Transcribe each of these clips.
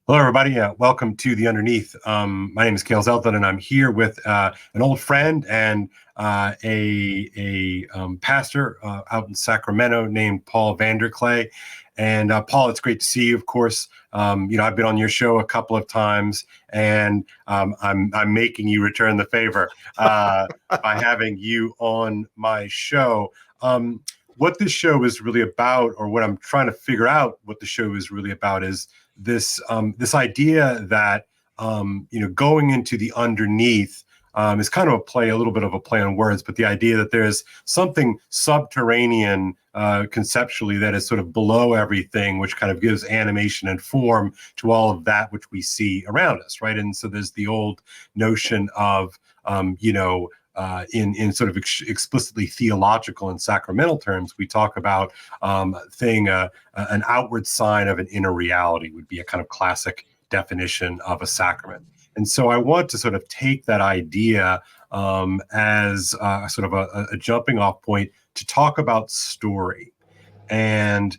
Hello, everybody. Welcome to The Underneath. My name is Kale, and I'm here with an old friend and a pastor out in Sacramento named Paul VanderKlay. And Paul, it's great to see you. Of course, I've been on your show a couple of times, and I'm making you return the favor by having you on my show. What this show is really about, or what I'm trying to figure out, what the show is really about, is this idea that going into the underneath is kind of a little bit of a play on words, but the idea that there's something subterranean conceptually that is sort of below everything, which kind of gives animation and form to all of that which we see around us, right? And so there's the old notion of in sort of explicitly theological and sacramental terms, we talk about an outward sign of an inner reality would be a kind of classic definition of a sacrament. And so I want to sort of take that idea as sort of a jumping off point to talk about story and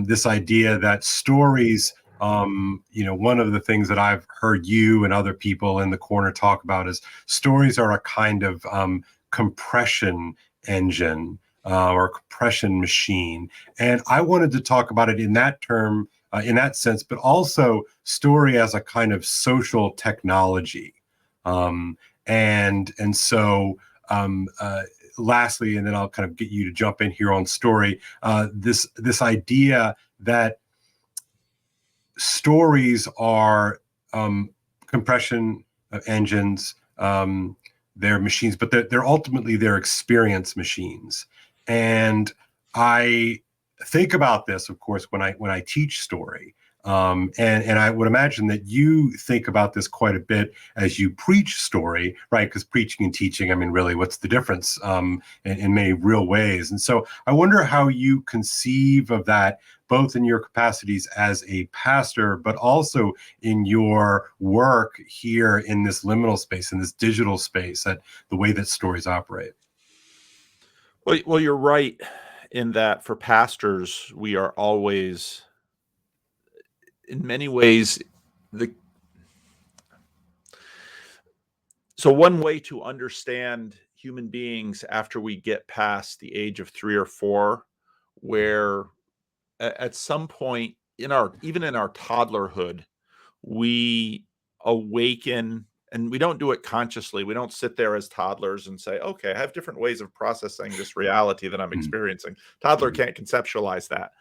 this idea that stories, one of the things that I've heard you and other people in the corner talk about is stories are a kind of compression engine or compression machine. And I wanted to talk about it in that term, in that sense, but also story as a kind of social technology. Lastly, and then I'll kind of get you to jump in here on story, this idea that stories are compression engines, they're machines, but they're ultimately they're experience machines. And I think about this, of course, when I teach story. And I would imagine that you think about this quite a bit as you preach story, right? Because preaching and teaching, I mean, really, what's the difference in many real ways? And so I wonder how you conceive of that, both in your capacities as a pastor, but also in your work here in this liminal space, in this digital space, that the way that stories operate. Well, you're right in that for pastors, we are always, in many ways, so one way to understand human beings after we get past the age of 3 or 4, where at some point even in our toddlerhood, we awaken, and we don't do it consciously. We don't sit there as toddlers and say, okay, I have different ways of processing this reality that I'm experiencing. Toddler can't conceptualize that.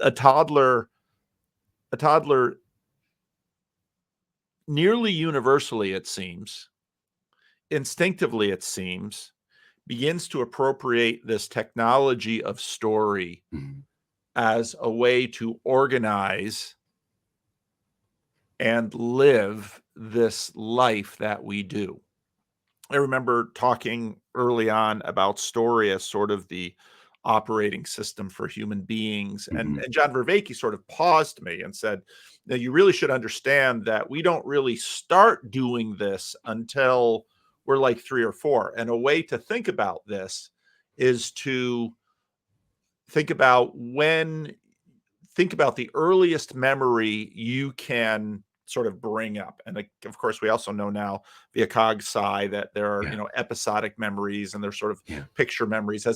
A toddler nearly universally, it seems, instinctively, it seems, begins to appropriate this technology of story as a way to organize and live this life that we do. I remember talking early on about story as sort of the operating system for human beings. And John Vervaeke sort of paused me and said, now you really should understand that we don't really start doing this until we're like 3 or 4. And a way to think about this is to think about the earliest memory you can sort of bring up. And of course, we also know now via cog-sci that there are, episodic memories, and there's sort of picture memories.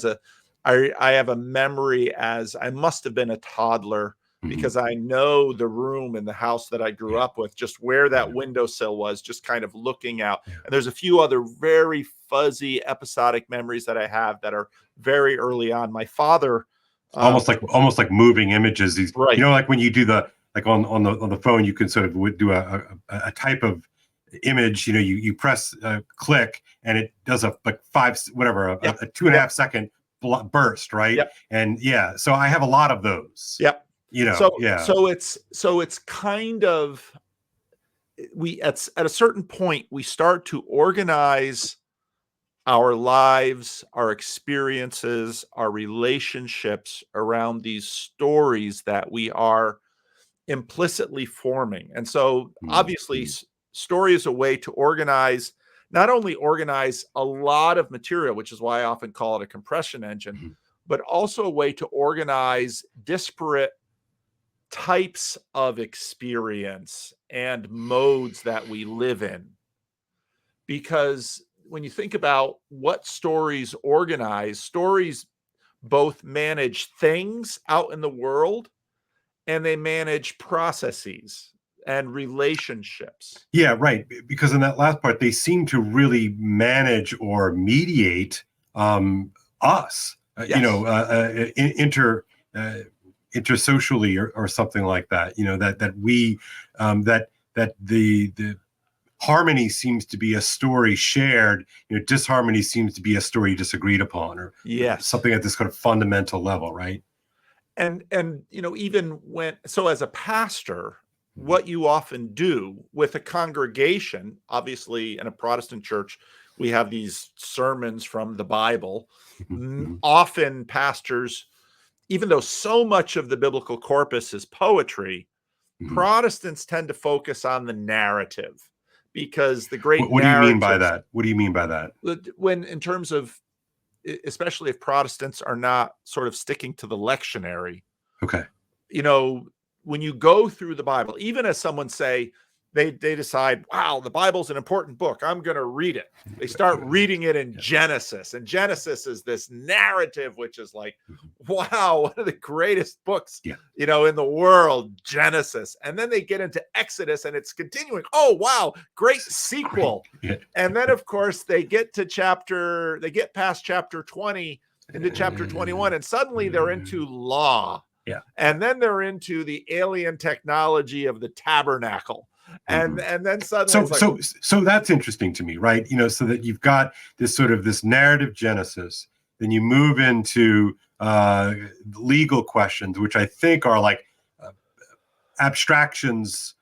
I have a memory as I must have been a toddler, because I know the room in the house that I grew up with, just where that windowsill was, just kind of looking out. And there's a few other very fuzzy episodic memories that I have that are very early on. My father, almost like moving images. These, right. Like when you do on the phone, you can sort of do a type of image. You press click, and it does a 2.5 second burst, right? Yep. And so I have a lot of those. Yep. So it's kind of, at a certain point we start to organize our lives, our experiences, our relationships around these stories that we are implicitly forming. And so obviously story is a way to not only organize a lot of material, which is why I often call it a compression engine, but also a way to organize disparate types of experience and modes that we live in. Because when you think about what stories organize, stories both manage things out in the world and they manage processes and relationships. Yeah, right. Because in that last part, they seem to really manage or mediate us, Yes. intersocially or something like that. That the harmony seems to be a story shared. Disharmony seems to be a story disagreed upon, or Yes. something at this kind of fundamental level, right? And even so as a pastor, what you often do with a congregation, obviously in a Protestant church, we have these sermons from the Bible. Often pastors, even though so much of the biblical corpus is poetry, Protestants tend to focus on the narrative, because the great What do you mean by narratives, that? What do you mean by that? when in terms of, especially if Protestants are not sort of sticking to the lectionary, Okay. When you go through the Bible, even as someone say, they decide, wow, the Bible's an important book, I'm going to read it. They start reading it in Genesis, and Genesis is this narrative, which is like, wow, one of the greatest books, in the world, Genesis. And then they get into Exodus and it's continuing. Oh, wow, great sequel. And then of course they get past chapter 20 into chapter 21, and suddenly they're into law. And then they're into the alien technology of the tabernacle. And then suddenly so that's interesting to me, right? So that you've got this narrative genesis, then you move into legal questions, which I think are like abstractions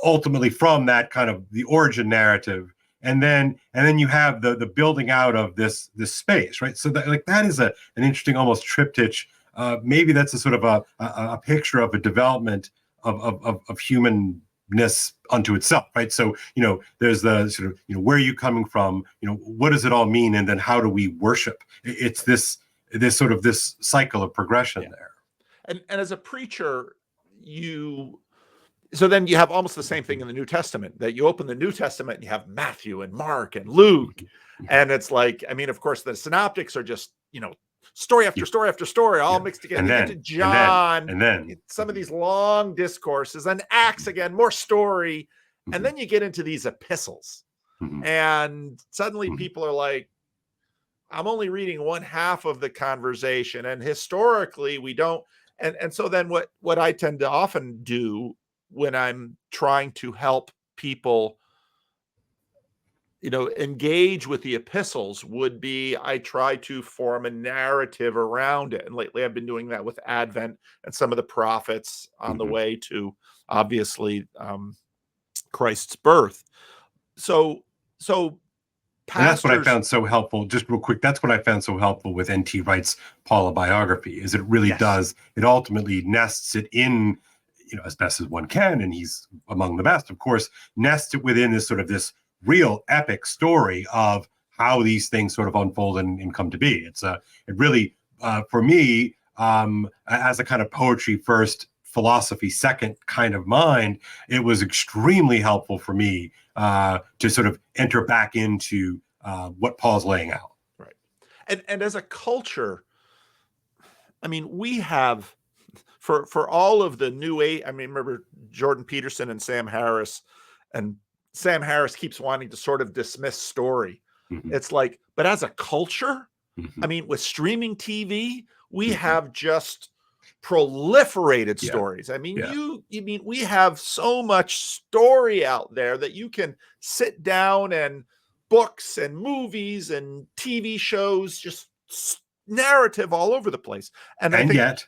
ultimately from that kind of the origin narrative, and then you have the building out of this space, right? So that is an interesting almost triptych. Maybe that's a sort of a picture of a development of humanness unto itself, right? So there's the sort of where are you coming from? What does it all mean, and then how do we worship? It's this sort of this cycle of progression there. And as a preacher, so then you have almost the same thing in the New Testament, that you open the New Testament and you have Matthew and Mark and Luke, and it's like, of course, the synoptics are just story after story after story, all mixed together. And then, you get to John, and then some of these long discourses, and Acts again, more story. And then you get into these epistles, and suddenly people are like, I'm only reading one half of the conversation. And historically we don't. And so then what I tend to often do when I'm trying to help people engage with the epistles would be, I try to form a narrative around it. And lately I've been doing that with Advent and some of the prophets on the way to, obviously, Christ's birth. So pastors, and that's what I found so helpful. Just real quick, that's what I found so helpful with N.T. Wright's Paula biography, is it really does, it ultimately nests it in, as best as one can, and he's among the best, of course, nests it within this real epic story of how these things sort of unfold and come to be. It really, for me, as a kind of poetry first, philosophy second kind of mind, it was extremely helpful for me to sort of enter back into what Paul's laying out. Right. And as a culture, we have, for all of the new age, remember Jordan Peterson and Sam Harris, and Sam Harris keeps wanting to sort of dismiss story. It's like, but as a culture, with streaming TV, we have just proliferated stories. We have so much story out there that you can sit down, and books and movies and TV shows, just narrative all over the place. And yet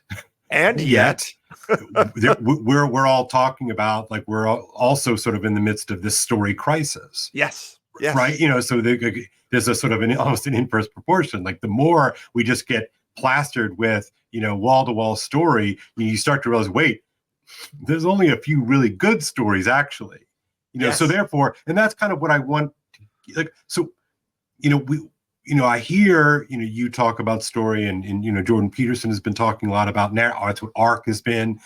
we're all talking about, like, we're also sort of in the midst of this story crisis. Yes. Right. So there's a sort of almost an inverse proportion. Like, the more we just get plastered with, wall-to-wall story, you start to realize, wait, there's only a few really good stories, actually. So therefore, and that's kind of what I want. Like, so, I hear, you talk about story, and Jordan Peterson has been talking a lot about that's what ARC has been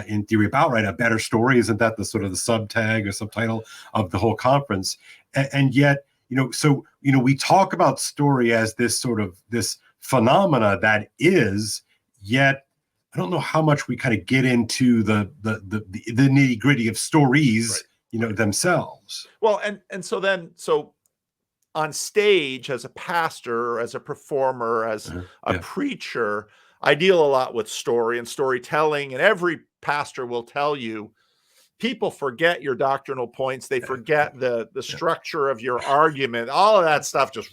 in theory about, right? A better story. Isn't that the sort of the subtag or subtitle of the whole conference? And yet, so, we talk about story as this sort of this phenomena that is, yet I don't know how much we kind of get into the nitty gritty of stories, right, themselves. Well, and so on stage, as a pastor, as a performer, as a preacher, I deal a lot with story and storytelling, and every pastor will tell you, people forget your doctrinal points. They forget the structure of your argument. All of that stuff just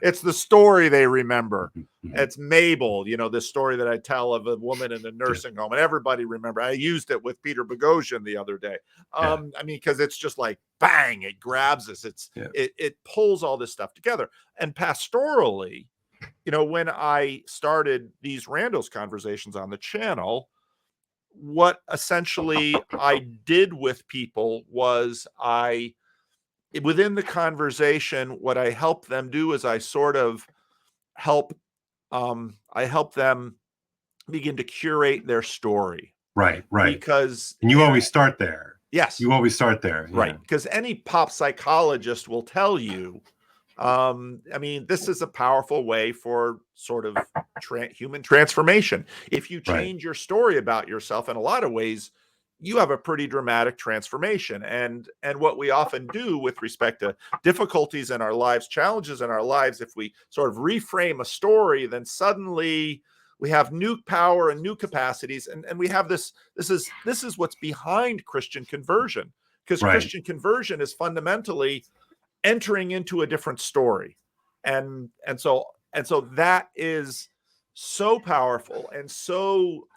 it's the story they remember. It's Mabel, the story that I tell of a woman in a nursing home, and everybody remember. I used it with Peter Boghossian the other day. I mean, because it's just like bang, it grabs us. It pulls all this stuff together. And pastorally, when I started these Randall's conversations on the channel, what essentially I did with people was within the conversation, what I help them do is I sort of help them begin to curate their story. Right. Because you always start there. Yes. You always start there. Right. Because any pop psychologist will tell you, I mean, this is a powerful way for sort of human transformation. If you change your story about yourself, in a lot of ways, you have a pretty dramatic transformation. And what we often do with respect to difficulties in our lives, challenges in our lives, if we sort of reframe a story, then suddenly we have new power and new capacities. And we have this is what's behind Christian conversion, because Christian conversion is fundamentally entering into a different story. And so that is so powerful and so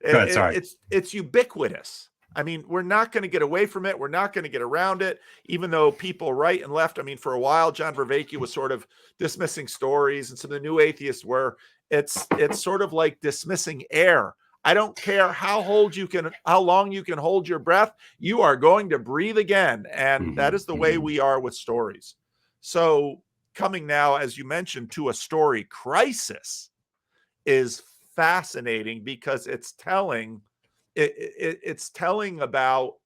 it's ubiquitous. I mean, we're not going to get away from it. We're not going to get around it, even though people right and left. I mean, for a while, John Vervaeke was sort of dismissing stories, and some of the new atheists were. It's sort of like dismissing air. I don't care how long you can hold your breath. You are going to breathe again. And that is the way we are with stories. So coming now, as you mentioned, to a story crisis is fascinating, because it's telling about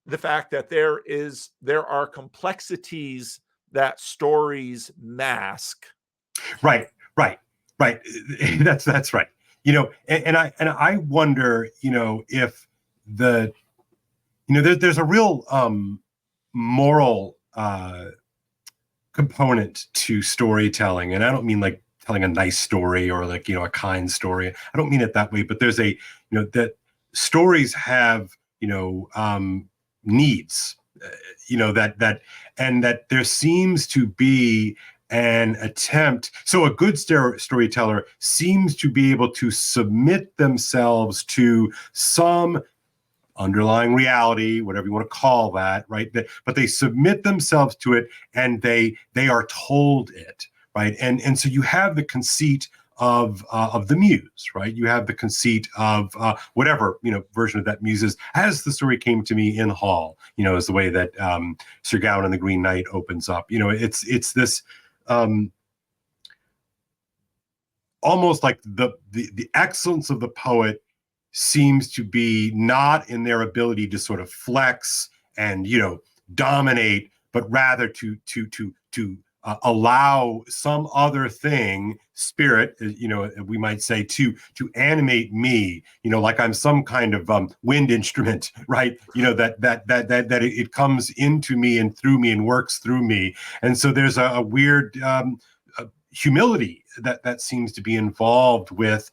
the fact that there are complexities that stories mask. Right. That's right. And I wonder, if there's a real moral component to storytelling, and I don't mean like telling a nice story or like a kind story. I don't mean it that way, but there's that stories have needs, that there seems to be an attempt. So a good storyteller seems to be able to submit themselves to some underlying reality, whatever you want to call that, right? But they submit themselves to it, and they are told it, right? And so you have the conceit of the muse, right? You have the conceit of whatever version of that muse is, as the story came to me in Hall, is the way that Sir Gawain and the Green Knight opens up. It's this almost like the excellence of the poet seems to be not in their ability to sort of flex and dominate, but rather to allow some other thing, spirit, we might say, to animate me, like I'm some kind of wind instrument, right? That it comes into me and through me and works through me. And so there's a weird humility that seems to be involved with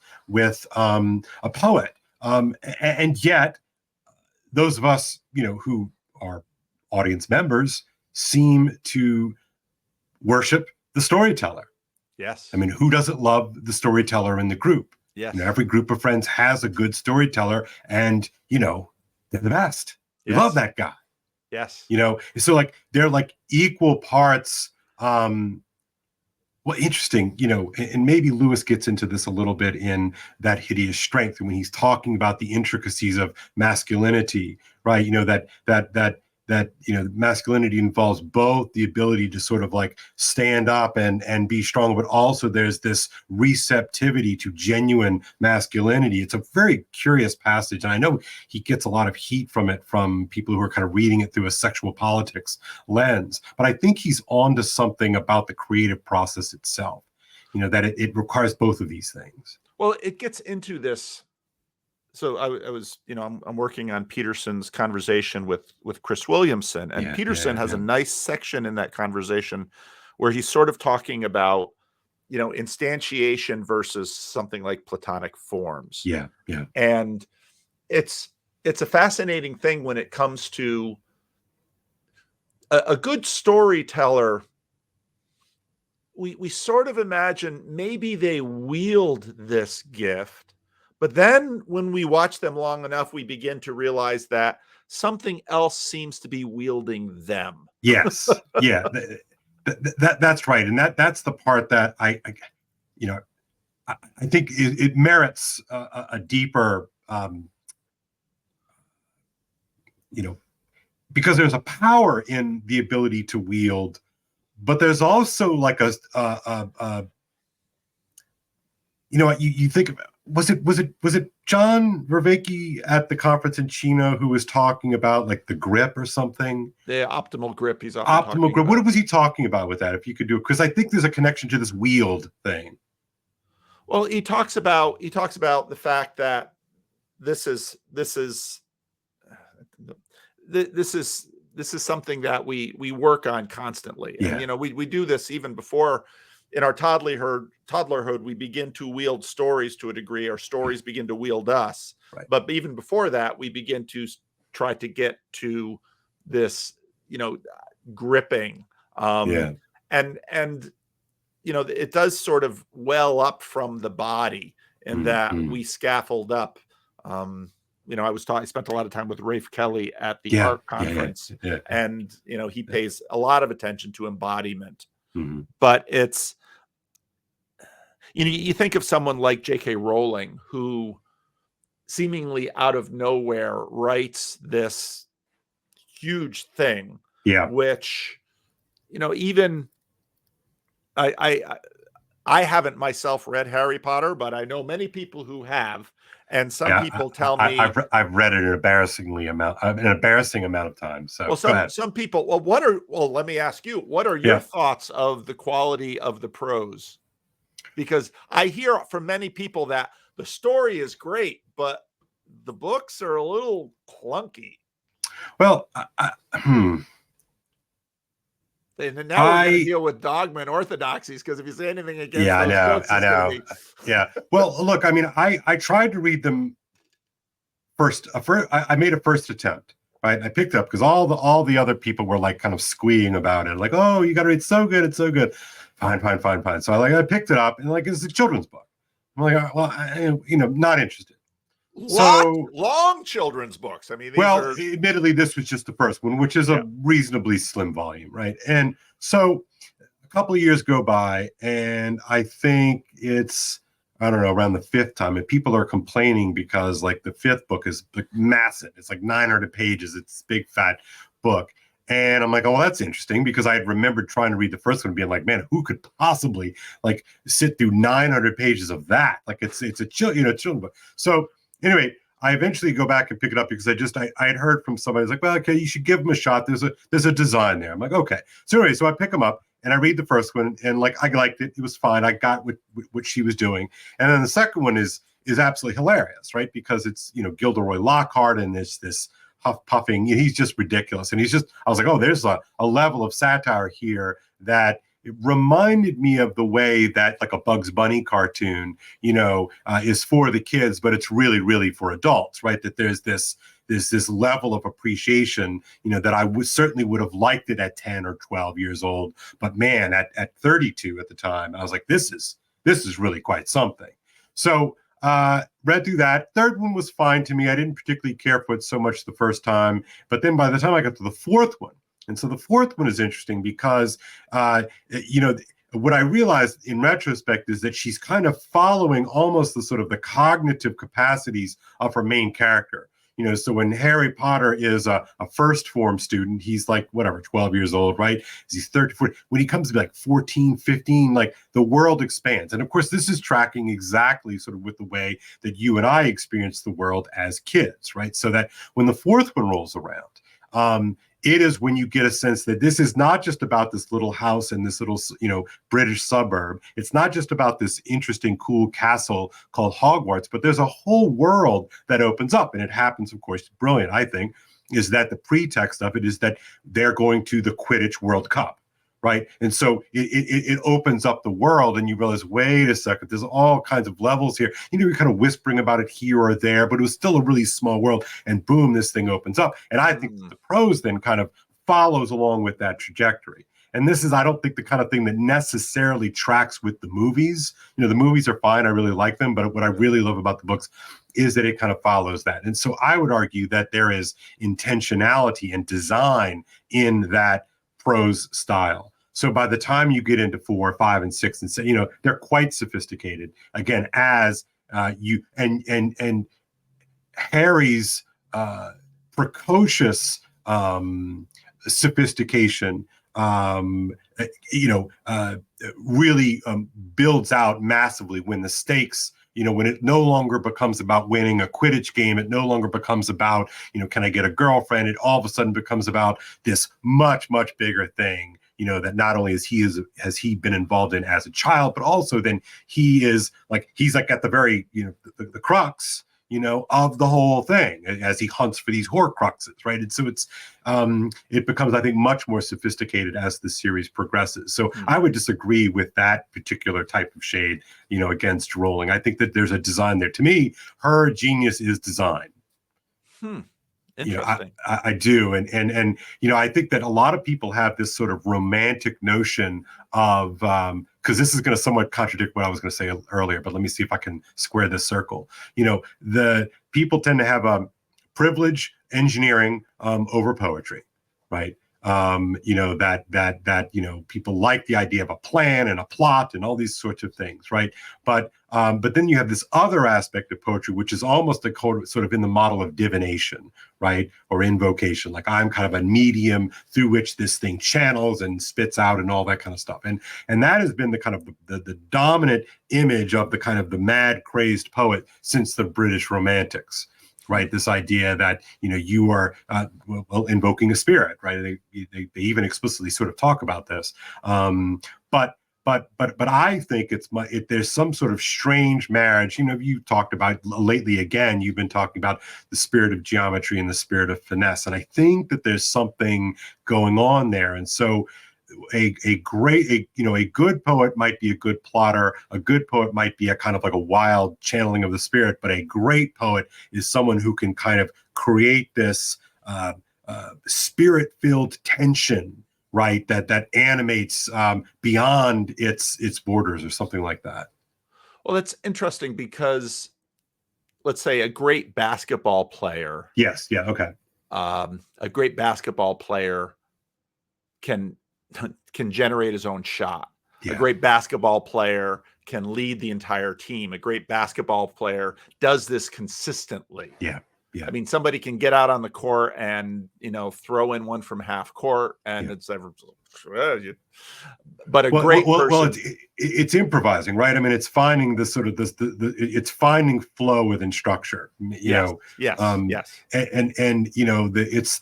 a poet. And yet those of us, who are audience members, seem to worship the storyteller. Yes. I mean, who doesn't love the storyteller in the group? Yes. Every group of friends has a good storyteller, and they're the best. We love that guy. Yes. So like they're like equal parts. Well, interesting, and maybe Lewis gets into this a little bit in That Hideous Strength, when he's talking about the intricacies of masculinity, right? That masculinity involves both the ability to sort of like stand up and be strong, but also there's this receptivity to genuine masculinity. It's a very curious passage, and I know he gets a lot of heat from it from people who are kind of reading it through a sexual politics lens, but I think he's onto something about the creative process itself, that it requires both of these things. Well, it gets into this. So I was, I'm working on Peterson's conversation with Chris Williamson, and Peterson has a nice section in that conversation where he's sort of talking about, instantiation versus something like Platonic forms. Yeah. And it's a fascinating thing when it comes to a good storyteller. We sort of imagine maybe they wield this gift, but then when we watch them long enough, we begin to realize that something else seems to be wielding them. Yes. Yeah. That's right. And that's the part that I think it merits a deeper, because there's a power in the ability to wield, but there's also like you think about, was it John Vervaeke at the conference in Chino who was talking about like the grip or something? The optimal grip. He's optimal grip. What was he talking about with that? If you could do it, because I think there's a connection to this wield thing. Well, he talks about the fact that this is something that we work on constantly. Yeah. And we do this even before. In our toddlerhood, we begin to wield stories to a degree. Our stories begin to wield us. Right. But even before that, we begin to try to get to this, gripping. And it does sort of well up from the body in that we scaffold up. I spent a lot of time with Rafe Kelly at the art conference, and he pays a lot of attention to embodiment. Mm-hmm. But it's, you think of someone like J.K. Rowling, who seemingly out of nowhere writes this huge thing, which, even I haven't myself read Harry Potter, but I know many people who have, and some people tell me I've read it an embarrassing amount of time. So some people. Let me ask you, what are your thoughts of the quality of the prose? Because I hear from many people that the story is great, but the books are a little clunky. Well, And now we're going to deal with dogma and orthodoxies, because if you say anything against books, I know. Yeah. Well, look, I mean, I tried to read them first. I made a first attempt. Right. I picked it up because all the other people were like kind of squeeing about it. Like, oh, you got to read. It's so good. It's so good. Fine. So I picked it up and like, it's a children's book. I'm like, well, not interested. Long children's books. I mean, admittedly, this was just the first one, which is a reasonably slim volume, right? And so a couple of years go by, and I think it's, I don't know, around the fifth time, and people are complaining because like the fifth book is like massive. It's like 900 pages. It's a big fat book. And I'm like, oh, well, that's interesting, because I had remembered trying to read the first one and being like, man, who could possibly like sit through 900 pages of that? Like it's a children's book. So anyway, I eventually go back and pick it up because I had heard from somebody who's like, well, okay, you should give them a shot. There's a design there. I'm like, okay. So anyway, so I pick them up and I read the first one, and like I liked it. It was fine. I got what she was doing. And then the second one is absolutely hilarious, right? Because it's, Gilderoy Lockhart, and there's this puffing. He's just ridiculous. And I was like, oh, there's a level of satire here that it reminded me of the way that like a Bugs Bunny cartoon, is for the kids, but it's really, really for adults, right? That there's this level of appreciation, that I certainly would have liked it at 10 or 12 years old. But man, at 32 at the time, I was like, this is really quite something. So read through that. Third one was fine to me. I didn't particularly care for it so much the first time, but then by the time I got to the fourth one, and so the fourth one is interesting because, what I realized in retrospect is that she's kind of following almost the sort of the cognitive capacities of her main character. So when Harry Potter is a first form student, he's like, whatever, 12 years old, right? He's 30, 40. When he comes to be like 14, 15, like the world expands. And of course, this is tracking exactly sort of with the way that you and I experience the world as kids, right? So that when the fourth one rolls around, it is when you get a sense that this is not just about this little house in this little, British suburb. It's not just about this interesting, cool castle called Hogwarts, but there's a whole world that opens up. And it happens, of course, brilliant, I think, is that the pretext of it is that they're going to the Quidditch World Cup. Right. And so it opens up the world and you realize, wait a second, there's all kinds of levels here. You're kind of whispering about it here or there, but it was still a really small world. And boom, this thing opens up. And I think the prose then kind of follows along with that trajectory. And this is, I don't think, the kind of thing that necessarily tracks with the movies. The movies are fine. I really like them. But what I really love about the books is that it kind of follows that. And so I would argue that there is intentionality and design in that prose style. So by the time you get into 4, 5, and 6, and 7, they're quite sophisticated. Again, as and Harry's precocious sophistication, really builds out massively when the stakes. When it no longer becomes about winning a Quidditch game, it no longer becomes about, can I get a girlfriend? It all of a sudden becomes about this much, much bigger thing. That not only has he been involved in as a child, but also then he's like at the very, the crux, of the whole thing as he hunts for these Horcruxes, right? And so it becomes, I think, much more sophisticated as the series progresses. So I would disagree with that particular type of shade, against Rowling. I think that there's a design there. To me, her genius is design. Interesting. I do. And I think that a lot of people have this sort of romantic notion of, because this is going to somewhat contradict what I was going to say earlier, but let me see if I can square this circle. The people tend to have privilege engineering over poetry, right? That people like the idea of a plan and a plot and all these sorts of things, right? But then you have this other aspect of poetry, which is almost sort of in the model of divination, right? Or invocation. Like I'm kind of a medium through which this thing channels and spits out and all that kind of stuff. And that has been the kind of the dominant image of the kind of the mad, crazed poet since the British Romantics. Right, this idea that you are invoking a spirit, right? They even explicitly sort of talk about this, but I think there's some sort of strange marriage. You talked about lately again. You've been talking about the spirit of geometry and the spirit of finesse, and I think that there's something going on there. And so a good poet might be a good plotter. A good poet might be a kind of like a wild channeling of the spirit, but a great poet is someone who can kind of create this spirit-filled tension, right? That animates beyond its borders or something like that. Well, that's interesting because let's say a great basketball player. Yes. Yeah. Okay. A great basketball player can generate his own shot. Yeah. A great basketball player can lead the entire team. A great basketball player does this consistently. Yeah. Yeah. I mean, somebody can get out on the court and, throw in one from half court and it's ever, but great person. Well, it's improvising, right? I mean, it's finding the sort of it's finding flow within structure, Yes. And it's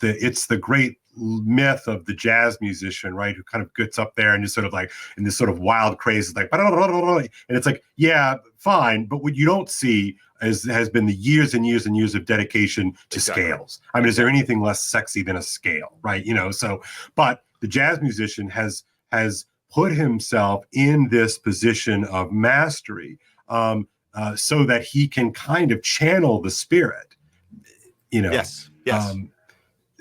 the great myth of the jazz musician, right? Who kind of gets up there and just sort of like in this sort of wild craze, like, and it's like, yeah, fine. But what you don't see has been the years and years and years of dedication to scales. I mean, is there anything less sexy than a scale, right? But the jazz musician has put himself in this position of mastery so that he can kind of channel the spirit, Yes.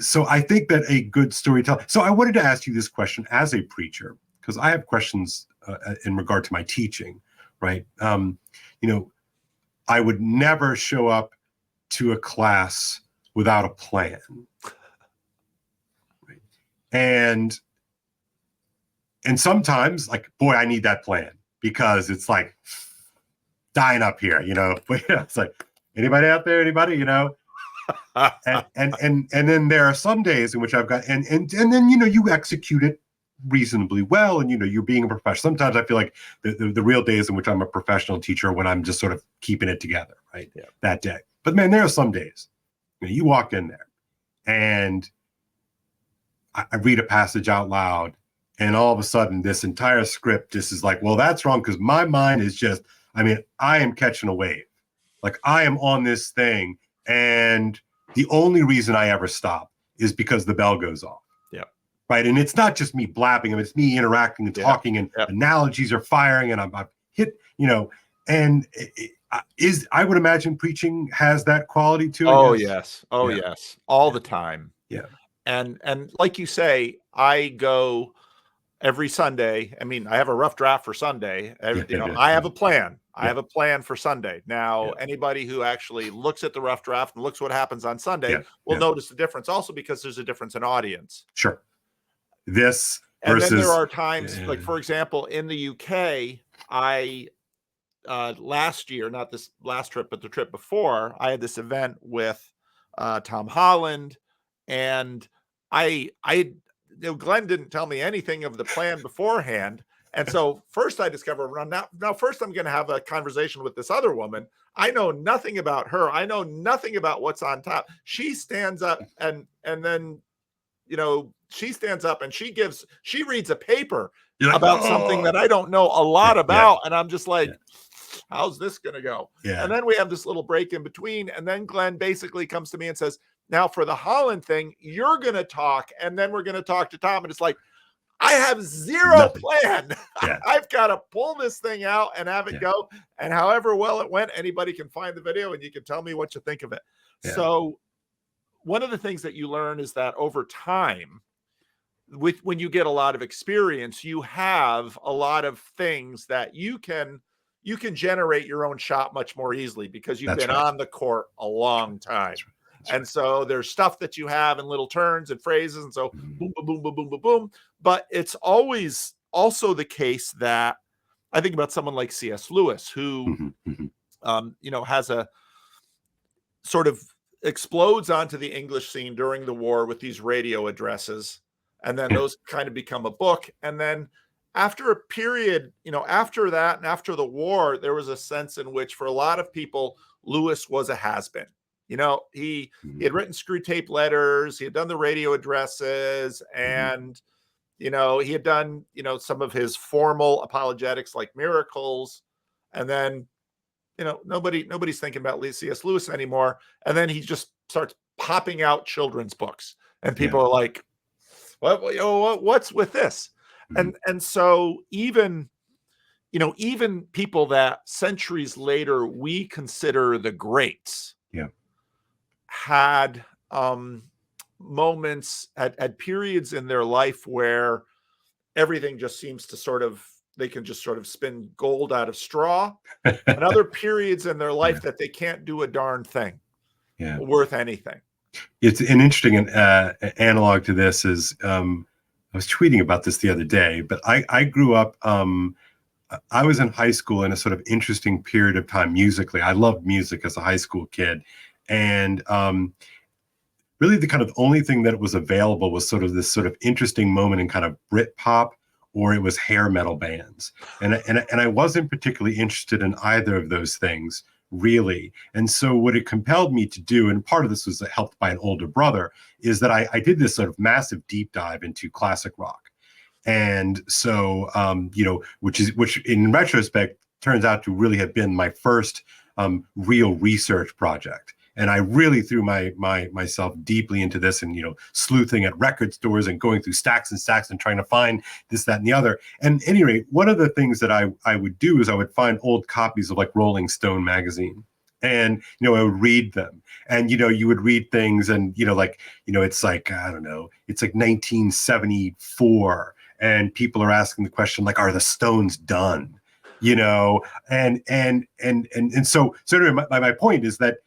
So I think that a good storyteller. So I wanted to ask you this question as a preacher, because I have questions in regard to my teaching, right? I would never show up to a class without a plan. Right? And sometimes, like, boy, I need that plan because it's like dying up here, But it's like, anybody out there? Anybody? and then there are some days in which I've got and then you execute it reasonably well, and you're being a professional. Sometimes I feel like the real days in which I'm a professional teacher when I'm just sort of keeping it together, right? Yeah. That day. But man, there are some days you walk in there and I read a passage out loud, and all of a sudden this entire script just is like, well, that's wrong, because my mind is just, I am catching a wave. Like I am on this thing, and the only reason I ever stop is because the bell goes off. Yeah. Right. And it's not just me blabbing, it's me interacting and talking, and analogies are firing, and I've hit, and I would imagine preaching has that quality to it. Oh, yes. Oh, yes. All the time. Yeah. And like you say, I go every Sunday. I have a rough draft for Sunday. I have a plan. I have a plan for Sunday. Now, anybody who actually looks at the rough draft and looks what happens on Sunday will notice the difference, also because there's a difference in audience. Sure. This and versus, then there are times, like, for example, in the UK, I last year, not this last trip, but the trip before, I had this event with Tom Holland, and Glenn didn't tell me anything of the plan beforehand. And so first I discovered, now first I'm going to have a conversation with this other woman. I know nothing about her. I know nothing about what's on top. She stands up and then, she stands up and she reads a paper about something that I don't know a lot about. And I'm just like, how's this going to go? Yeah. And then we have this little break in between. And then Glenn basically comes to me and says, now for the Holland thing, you're going to talk, and then we're going to talk to Tom. And it's like, I have zero plan. Yeah. I've got to pull this thing out and have it go. And however well it went, anybody can find the video and you can tell me what you think of it. Yeah. So one of the things that you learn is that over time, when you get a lot of experience, you have a lot of things that you can generate your own shot much more easily, because you've been on the court a long time. And so there's stuff that you have in little turns and phrases. And so boom, boom, boom, boom, boom, boom, boom. But it's always also the case that I think about someone like C.S. Lewis, who, has a sort of explodes onto the English scene during the war with these radio addresses. And then those kind of become a book. And then after a period, after that and after the war, there was a sense in which for a lot of people, Lewis was a has-been. He had written screw tape letters, he had done the radio addresses, and, he had done, some of his formal apologetics like Miracles. And then, nobody's thinking about C.S. Lewis anymore. And then he just starts popping out children's books, and people are like, what's with this? And so even people that centuries later we consider the greats, had moments at periods in their life where everything just seems to they can just sort of spin gold out of straw, and other periods in their life that they can't do a darn thing worth anything. It's an interesting analog to this is, I was tweeting about this the other day, but I grew up, I was in high school in a sort of interesting period of time musically. I loved music as a high school kid. And really the kind of only thing that was available was sort of this sort of interesting moment in kind of Brit pop, or it was hair metal bands. And I wasn't particularly interested in either of those things, really. And so what it compelled me to do, and part of this was helped by an older brother, is that I did this sort of massive deep dive into classic rock. And so, which in retrospect turns out to really have been my first real research project. And I really threw myself deeply into this, and, sleuthing at record stores and going through stacks and stacks and trying to find this, that, and the other. And at any rate, one of the things that I would do is I would find old copies of like Rolling Stone magazine. And, I would read them, and, you would read things and, it's like, I don't know, it's like 1974, and people are asking the question, like, are the Stones done? And so anyway, my point is that,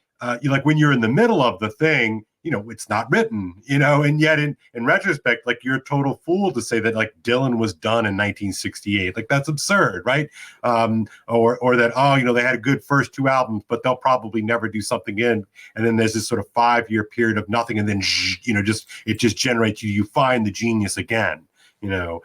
like when you're in the middle of the thing, it's not written, and yet in retrospect, like, you're a total fool to say that like Dylan was done in 1968. Like, that's absurd, right? Or that, they had a good first two albums, but they'll probably never do something in. And then there's this sort of 5-year period of nothing, and then it just generates you find the genius again. It's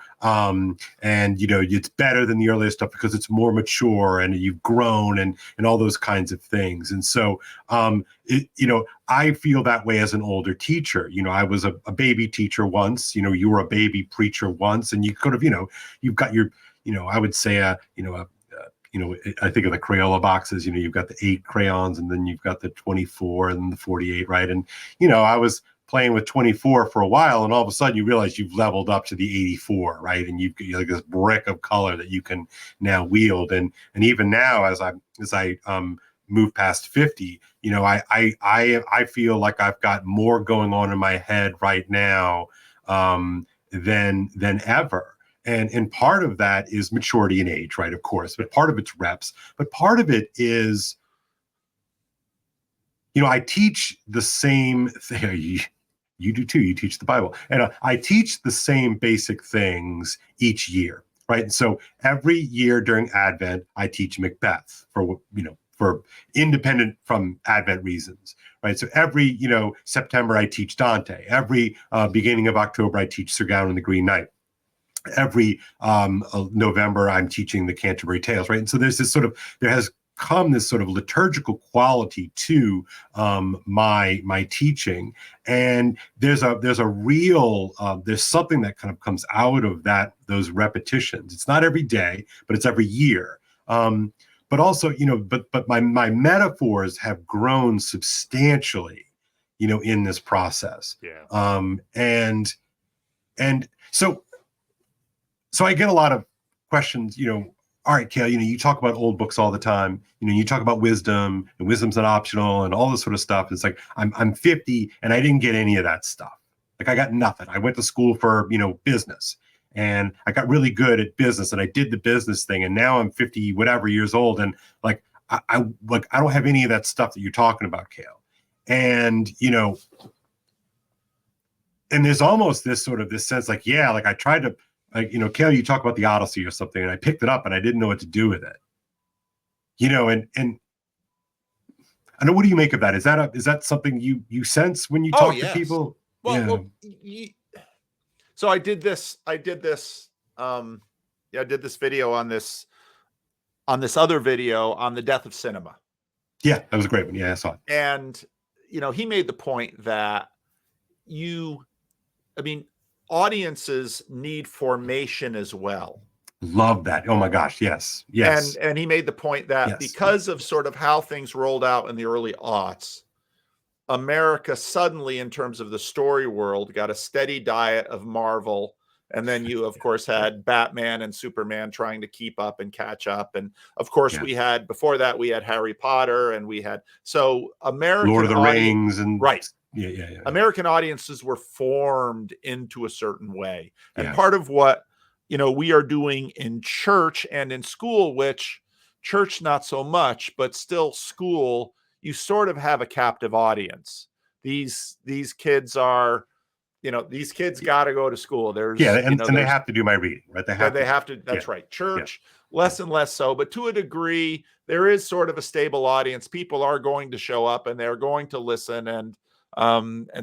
better than the earlier stuff because it's more mature and you've grown and all those kinds of things. And so, I feel that way as an older teacher. I was a baby teacher once, you were a baby preacher once, and you could have, you've got your, I would say, I think of the Crayola boxes, you've got the 8 crayons and then you've got the 24 and the 48, right? And, I was playing with 24 for a while, and all of a sudden you realize you've leveled up to the 84, right? And you're like this brick of color that you can now wield. And even now, as I move past 50, I feel like I've got more going on in my head right now than ever. And part of that is maturity and age, right? Of course, but part of it's reps. But part of it is, I teach the same thing. You do too. You teach the Bible, and I teach the same basic things each year, right? And so every year during Advent, I teach Macbeth for independent from Advent reasons, right? So every September, I teach Dante. Every beginning of October, I teach Sir Gawain and the Green Knight. Every November, I'm teaching the Canterbury Tales, right? And so there has come this sort of liturgical quality to my teaching, and there's something that kind of comes out of those repetitions. It's not every day, but it's every year. But also, but my metaphors have grown substantially, in this process. Yeah. And so I get a lot of questions, all right, Kale, you talk about old books all the time. You talk about wisdom, and wisdom's not optional and all this sort of stuff. It's like, I'm 50 and I didn't get any of that stuff. Like, I got nothing. I went to school for, business, and I got really good at business, and I did the business thing. And now I'm 50 whatever years old. And like, I don't have any of that stuff that you're talking about, Kale. And, and there's almost this sense like, yeah, like I tried to, Kale, you talk about the Odyssey or something, and I picked it up and I didn't know what to do with it. And I know, what do you make of that? Is that something you sense when you talk to people? Well, so I did this video on this other video on the death of cinema. Yeah, that was a great one. Yeah, I saw it. And, he made the point that audiences need formation as well. Love that. Oh my gosh. Yes. And he made the point that because of sort of how things rolled out in the early aughts, America suddenly, in terms of the story world, got a steady diet of Marvel. And then you, of course, had Batman and Superman trying to keep up and catch up. And of course, before that, we had Harry Potter, and American Lord of the Rings, and right. Yeah. American audiences were formed into a certain way. And part of what, we are doing in church and in school, which church, not so much, but still school, you sort of have a captive audience. These kids are, these kids got to go to school. There's, and they have to do my reading, right? They have to. That's right. Church, less and less so, but to a degree, there is sort of a stable audience. People are going to show up and they're going to listen, and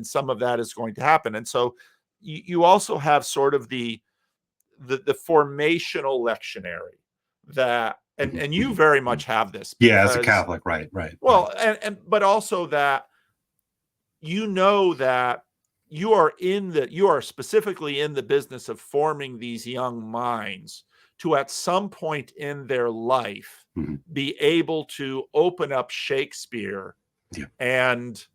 some of that is going to happen. And so you also have sort of the formational lectionary that, and you very much have this. Because, as a Catholic, right. Well, but also that, that you are specifically in the business of forming these young minds to, at some point in their life, be able to open up Shakespeare and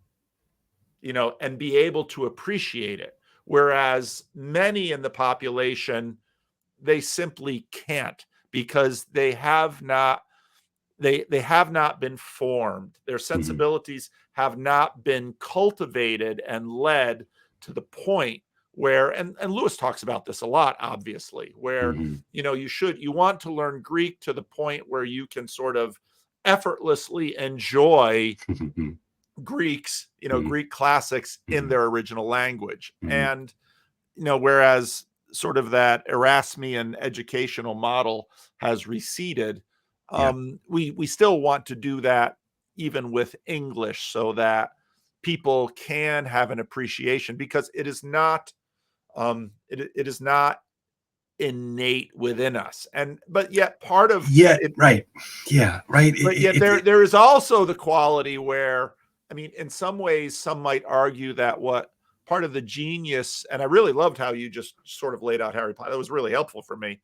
be able to appreciate it. Whereas many in the population, they simply can't, because they have not been formed. Their sensibilities have not been cultivated and led to the point where, and Lewis talks about this a lot, obviously, where, you want to learn Greek to the point where you can sort of effortlessly enjoy Greeks, Mm-hmm. Greek classics in Mm-hmm. their original language. Mm-hmm. And, whereas sort of that Erasmian educational model has receded, we still want to do that even with English, so that people can have an appreciation, because it is not it is not innate within us, but yet part of Yeah, it. right. Yeah, right. But yet there is also the quality where, I mean, in some ways, some might argue that what part of the genius, and I really loved how you just sort of laid out Harry Potter, that was really helpful for me,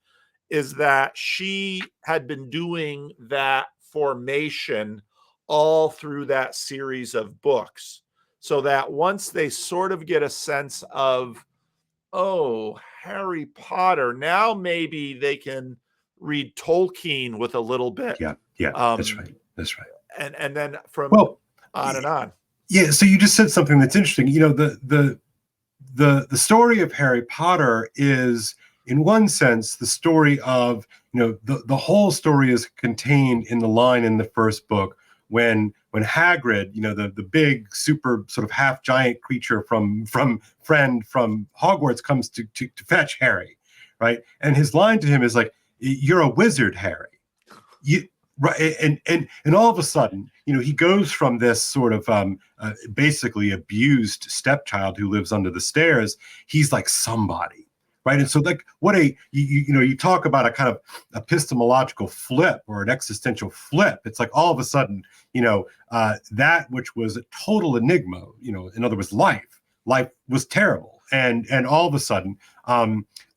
is that she had been doing that formation all through that series of books, so that once they sort of get a sense of, oh, Harry Potter, now maybe they can read Tolkien with a little bit. Yeah, that's right. That's right. And then from Well, on and on. Yeah, so you just said something that's interesting. The story of Harry Potter is, in one sense, the story of, the whole story is contained in the line in the first book when Hagrid, the big super sort of half giant creature from Hogwarts, comes to fetch Harry, right? And his line to him is like, "You're a wizard, Harry." Right, and all of a sudden, he goes from this sort of basically abused stepchild who lives under the stairs. He's like somebody, right? And so, like, you talk about a kind of epistemological flip or an existential flip. It's like all of a sudden, that which was a total enigma, in other words, life was terrible, and all of a sudden,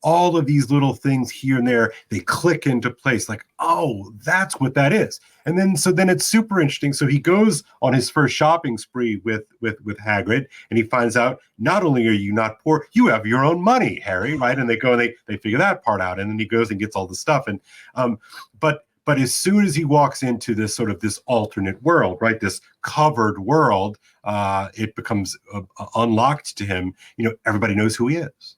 all of these little things here and there, they click into place, like, oh, that's what that is. And then it's super interesting. So he goes on his first shopping spree with Hagrid, and he finds out, not only are you not poor, you have your own money, Harry, right? And they go and they figure that part out, and then he goes and gets all the stuff. And but as soon as he walks into this sort of this alternate world, right, this covered world, it becomes unlocked to him. Everybody knows who he is.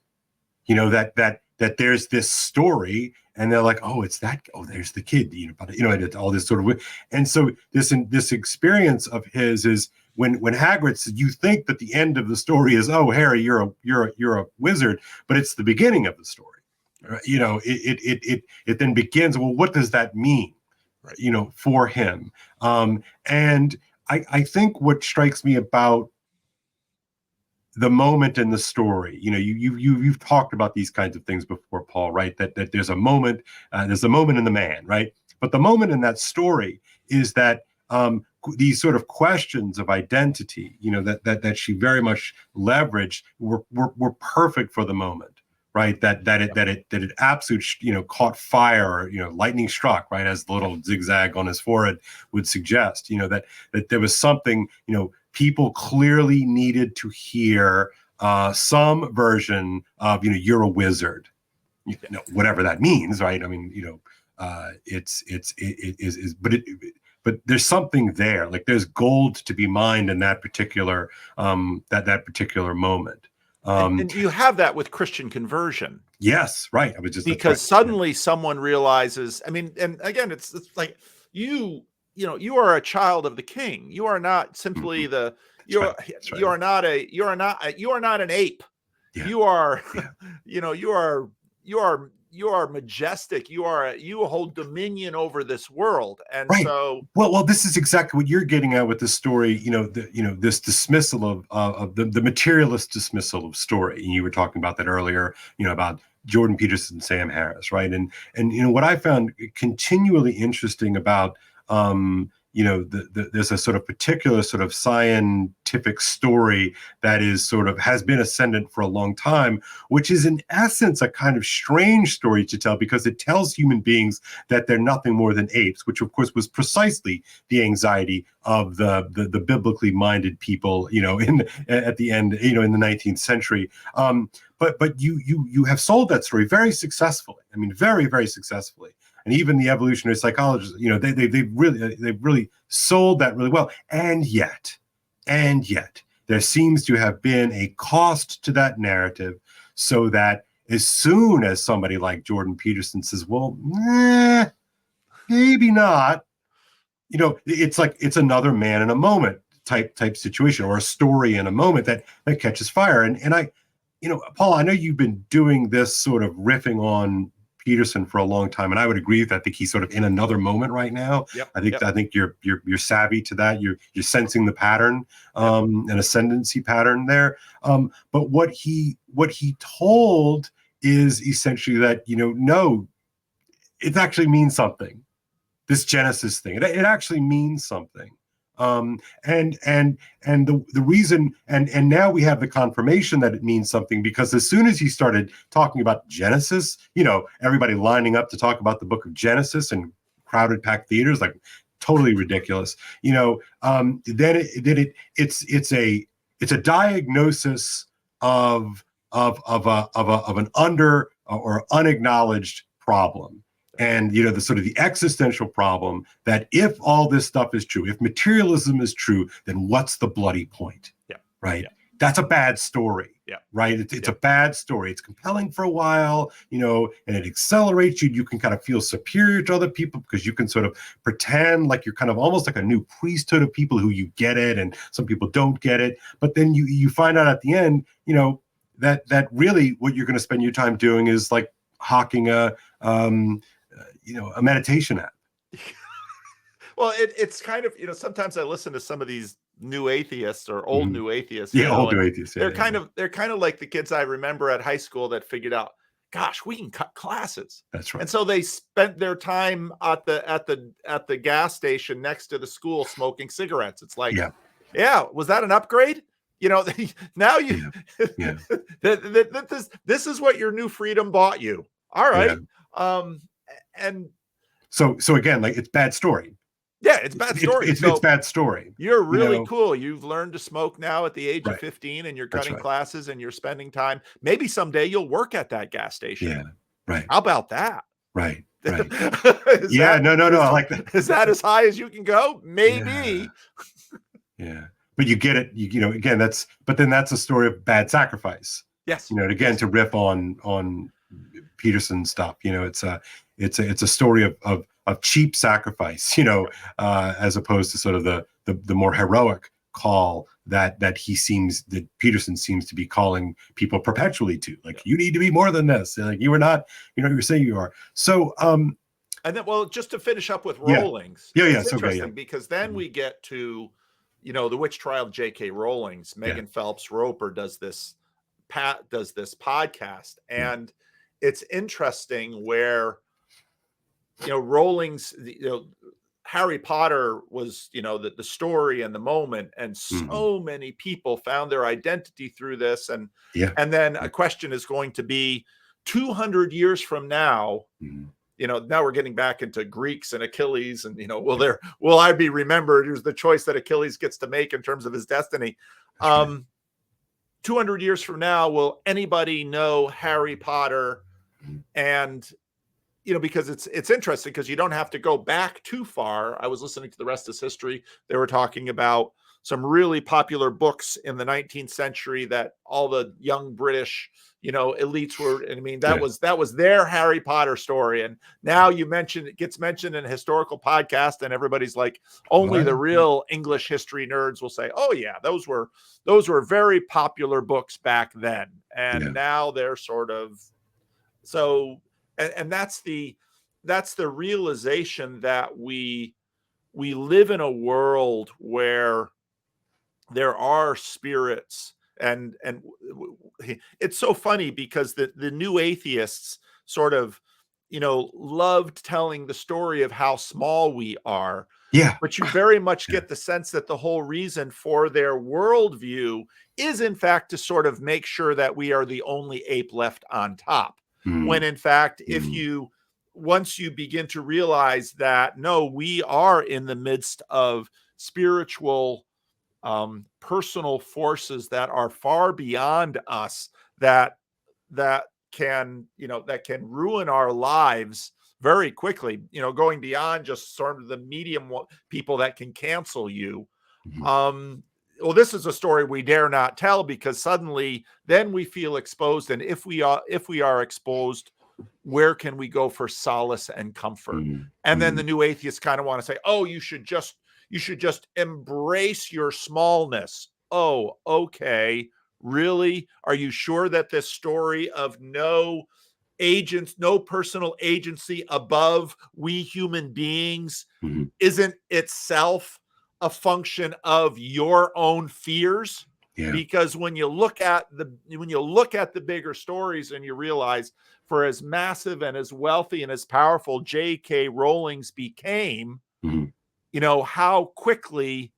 That there's this story, and they're like, oh, it's that. Oh, there's the kid. And all this sort of. And so this experience of his is when Hagrid says, you think that the end of the story is, oh, Harry, you're a wizard, but it's the beginning of the story. It then begins. Well, what does that mean? For him. And I think what strikes me about the moment in the story, you've talked about these kinds of things before, Paul, right? That there's a moment in the man, right? But the moment in that story is that these sort of questions of identity, that she very much leveraged, were perfect for the moment, right? That it absolutely, caught fire, lightning struck, right, as the little zigzag on his forehead would suggest, that there was something, people clearly needed to hear some version of, you're a wizard, whatever that means, right? I mean, but there's something there, like there's gold to be mined in that particular that particular moment. And you have that with Christian conversion. Yes, right. I was just because suddenly someone realizes. I mean, and again, it's like you are a child of the King. You are not simply the you are not an ape. Yeah. You are you are majestic. You hold dominion over this world. And so well, this is exactly what you're getting at with this story. This dismissal of the materialist dismissal of story. And you were talking about that earlier. About Jordan Peterson, Sam Harris, right? And what I found continually interesting about there's a sort of particular sort of scientific story that is sort of has been ascendant for a long time, which is in essence a kind of strange story to tell, because it tells human beings that they're nothing more than apes, which of course was precisely the anxiety of the biblically minded people, at the end, in the 19th century. But you have sold that story very successfully. I mean, very, very successfully. And even the evolutionary psychologists, they've really sold that really well. And yet, there seems to have been a cost to that narrative, so that as soon as somebody like Jordan Peterson says, well, maybe not, it's like it's another man in a moment type situation, or a story in a moment that catches fire. And I, Paul, I know you've been doing this sort of riffing on Peterson for a long time, and I would agree with that. I think he's sort of in another moment right now. Yep, I think you're savvy to that. You're sensing the pattern, an ascendancy pattern there. But what he told is essentially that, no, it actually means something. This Genesis thing, it actually means something. And the reason, and now we have the confirmation that it means something, because as soon as he started talking about Genesis, everybody lining up to talk about the book of Genesis and crowded packed theaters, like totally ridiculous. Then it's a diagnosis of an under or unacknowledged problem. And, the sort of the existential problem that if all this stuff is true, if materialism is true, then what's the bloody point? Yeah. Right. Yeah. That's a bad story. Yeah. Right. It's a bad story. It's compelling for a while, and it accelerates you. You can kind of feel superior to other people because you can sort of pretend like you're kind of almost like a new priesthood of people who you get it, and some people don't get it. But then you find out at the end, that really what you're going to spend your time doing is like hawking a meditation app. Well, it's kind of, sometimes I listen to some of these new atheists or old new atheists. Old new atheists. They're kind of like the kids I remember at high school that figured out, gosh, we can cut classes. That's right. And so they spent their time at the gas station next to the school smoking cigarettes. It's like, yeah, was that an upgrade? Now you this is what your new freedom bought you. All right. And so again, like, it's bad story. Yeah, it's bad story. It's bad story. You're really cool. You've learned to smoke now at the age of 15, and you're cutting right. classes, and you're spending time. Maybe someday you'll work at that gas station. Yeah, right. How about that? Right. No. I like that. Is that as high as you can go? Maybe. Yeah. But you get it. Again, that's a story of bad sacrifice. Yes. Again, to riff on Peterson stuff. It's a story of cheap sacrifice, as opposed to sort of the more heroic call that Peterson seems to be calling people perpetually to. Like, you need to be more than this. Like, you are not, you're saying you are. So and then, well, just to finish up with Rowling's, it's interesting because then we get to, the witch trial of J.K. Rowling's. Megan Phelps Roper does this podcast, and it's interesting where Rowling's, Harry Potter was, the story and the moment, and so many people found their identity through this, and then a question is going to be 200 years from now. Now we're getting back into Greeks and Achilles, and will I be remembered? Here's the choice that Achilles gets to make in terms of his destiny. 200 years from now, will anybody know Harry Potter? And because it's interesting, because you don't have to go back too far. I was listening to The Rest is History. They were talking about some really popular books in the 19th century that all the young British, elites were. I mean, that was their Harry Potter story. And now it gets mentioned in a historical podcast, and everybody's like, only the real English history nerds will say, oh yeah, those were very popular books back then. And now they're sort of so. And that's the realization that we live in a world where there are spirits, and it's so funny because the new atheists sort of loved telling the story of how small we are. Yeah. But you very much get the sense that the whole reason for their worldview is, in fact, to sort of make sure that we are the only ape left on top. When in fact, once you begin to realize that, no, we are in the midst of spiritual, personal forces that are far beyond us, that can ruin our lives very quickly, going beyond just sort of the medium people that can cancel you. Well, this is a story we dare not tell, because suddenly then we feel exposed. And if we are exposed, where can we go for solace and comfort? And then the new atheists kind of want to say, oh, you should just You should just embrace your smallness. Oh, okay. Really? Are you sure that this story of no agents, no personal agency above we human beings isn't itself a function of your own fears? Yeah. Because when you look at the bigger stories and you realize, for as massive and as wealthy and as powerful J.K. Rowling's became, how quickly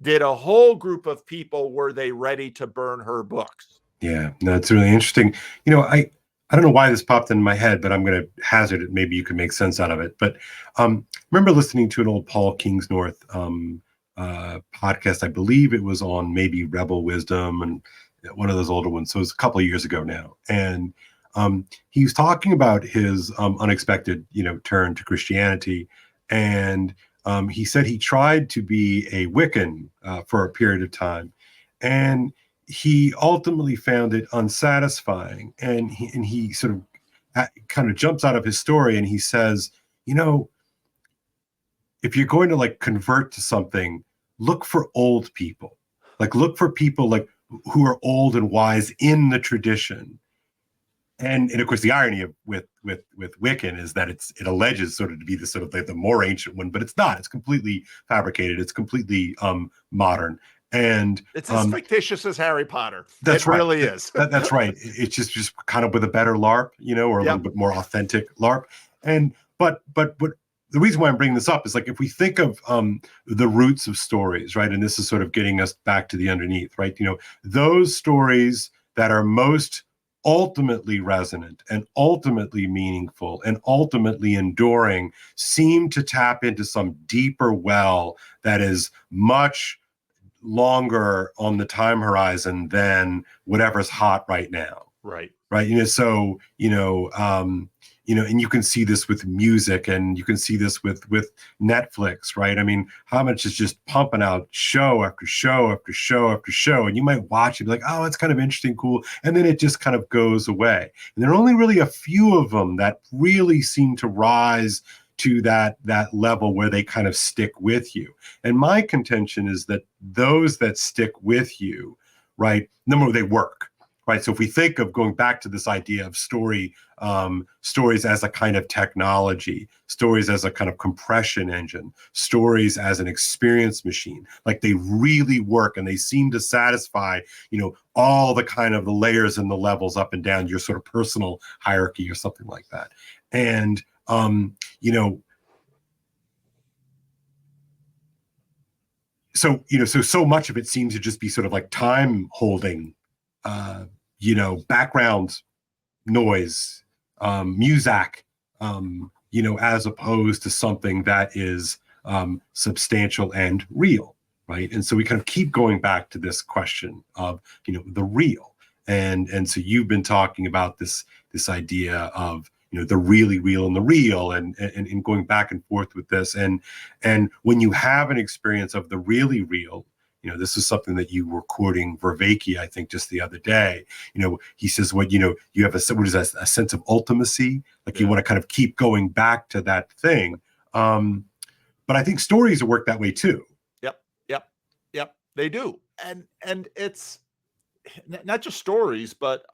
did a whole group of people, were they ready to burn her books? Yeah, no, it's really interesting. I don't know why this popped in my head, but I'm going to hazard it. Maybe you can make sense out of it. But remember listening to an old Paul Kingsnorth podcast. I believe it was on maybe Rebel Wisdom and one of those older ones. So it was a couple of years ago now. And he was talking about his unexpected, turn to Christianity. And he said he tried to be a Wiccan for a period of time. And he ultimately found it unsatisfying, and he sort of kind of jumps out of his story, and he says, if you're going to like convert to something, look for old people, look for people who are old and wise in the tradition. And of course, the irony of with Wiccan is that it alleges sort of to be the sort of the more ancient one, but it's not. It's completely fabricated. It's completely modern. And it's as fictitious as Harry Potter. That's right. Really is. That's right. It's just kind of with a better LARP, or a little bit more authentic LARP. And but the reason why I'm bringing this up is if we think of the roots of stories, right? And this is sort of getting us back to the underneath, right? Those stories that are most ultimately resonant and ultimately meaningful and ultimately enduring seem to tap into some deeper well that is much longer on the time horizon than whatever's hot right now. Right. So, and you can see this with music, and you can see this with Netflix, right? I mean, how much is just pumping out show after show after show after show, and you might watch it, be like, oh, it's kind of interesting, cool, and then it just kind of goes away. And there are only really a few of them that really seem to rise to that level where they kind of stick with you. And my contention is that those that stick with you, right, number one, they work, right? So if we think of going back to this idea of stories as a kind of technology, stories as a kind of compression engine, stories as an experience machine, they really work, and they seem to satisfy, all the kind of the layers and the levels up and down your sort of personal hierarchy or something like that. And so much of it seems to just be sort of like time holding, background noise, music, as opposed to something that is substantial and real, right? And so we kind of keep going back to this question of, the real. And so you've been talking about this idea of, the really real and the real, and going back and forth with this. And when you have an experience of the really real, this is something that you were quoting Vervaeke, I think, just the other day. He says, you have a sense of ultimacy, you want to kind of keep going back to that thing. But I think stories work that way too. Yep. They do. And it's not just stories, but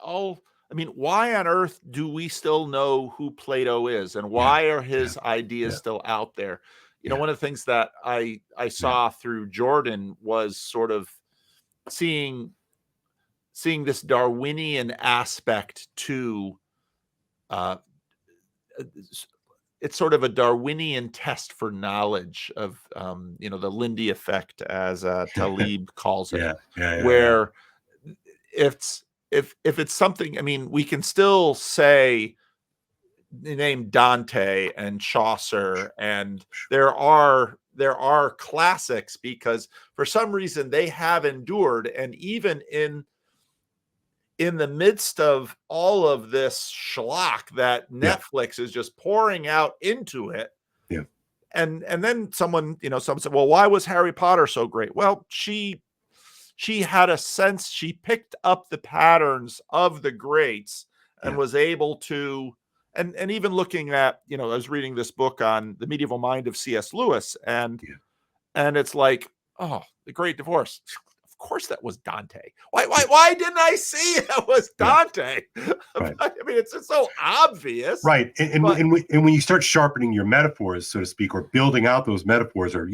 why on earth do we still know who Plato is, and why are his ideas still out there? One of the things that I saw through Jordan was sort of seeing this Darwinian aspect to it's sort of a Darwinian test for knowledge of the Lindy effect, as Taleb calls it, where if it's something, we can still say name Dante and Chaucer, and there are classics, because for some reason they have endured, and even in the midst of all of this schlock that Netflix is just pouring out into it. And then someone said, well, why was Harry Potter so great? Well, she had a sense, she picked up the patterns of the greats and was able to, and even looking at, I was reading this book on the medieval mind of C.S. Lewis, and And it's like, oh, the great divorce. Of course that was Dante. Why didn't I see that was Dante? Right. I mean, it's just so obvious. Right. And when you start sharpening your metaphors, so to speak, or building out those metaphors, or,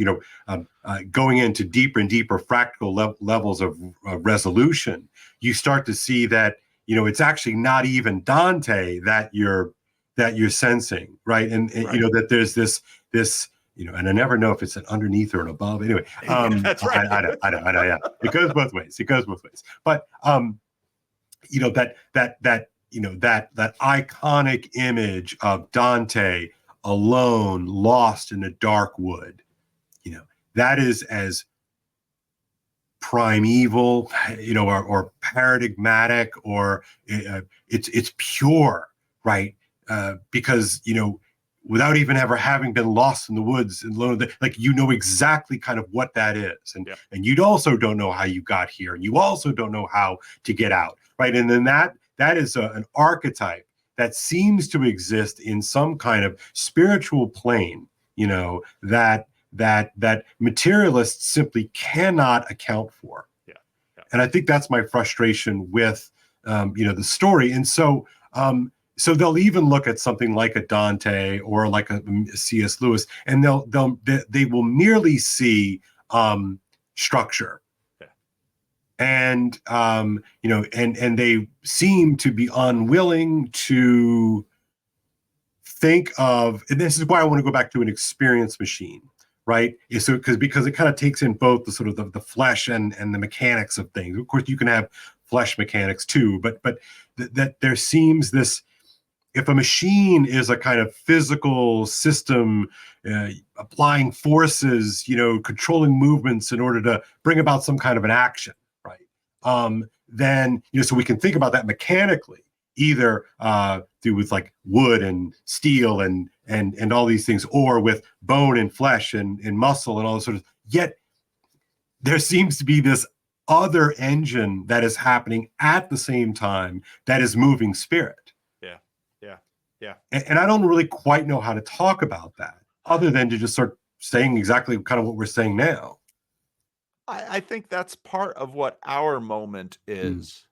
going into deeper and deeper fractal levels of resolution, you start to see that, it's actually not even Dante that you're sensing. Right. And that there's this, and I never know if it's an underneath or an above. Anyway, that's right. I know. Yeah, it goes both ways. But that iconic image of Dante alone, lost in a dark wood, that is as primeval, or paradigmatic, or it's pure, right? Because without even ever having been lost in the woods and alone, like, exactly kind of what that is, and you also don't know how you got here, and you also don't know how to get out, right? And then that is an archetype that seems to exist in some kind of spiritual plane, that materialists simply cannot account for. Yeah. And I think that's my frustration with the story. And so so they'll even look at something like a Dante or like a C.S. Lewis, and they will merely see structure. And and they seem to be unwilling to think of, and this is why I want to go back to an experience machine, right? So because it kind of takes in both the sort of the flesh and the mechanics of things. Of course, you can have flesh mechanics too, but that there seems this, if a machine is a kind of physical system, applying forces, controlling movements in order to bring about some kind of an action, right? Then, so we can think about that mechanically, either through with like wood and steel and all these things, or with bone and flesh and muscle and all this sort of. Yet there seems to be this other engine that is happening at the same time that is moving spirit. Yeah. And I don't really quite know how to talk about that, other than to just start saying exactly kind of what we're saying now. I think that's part of what our moment is,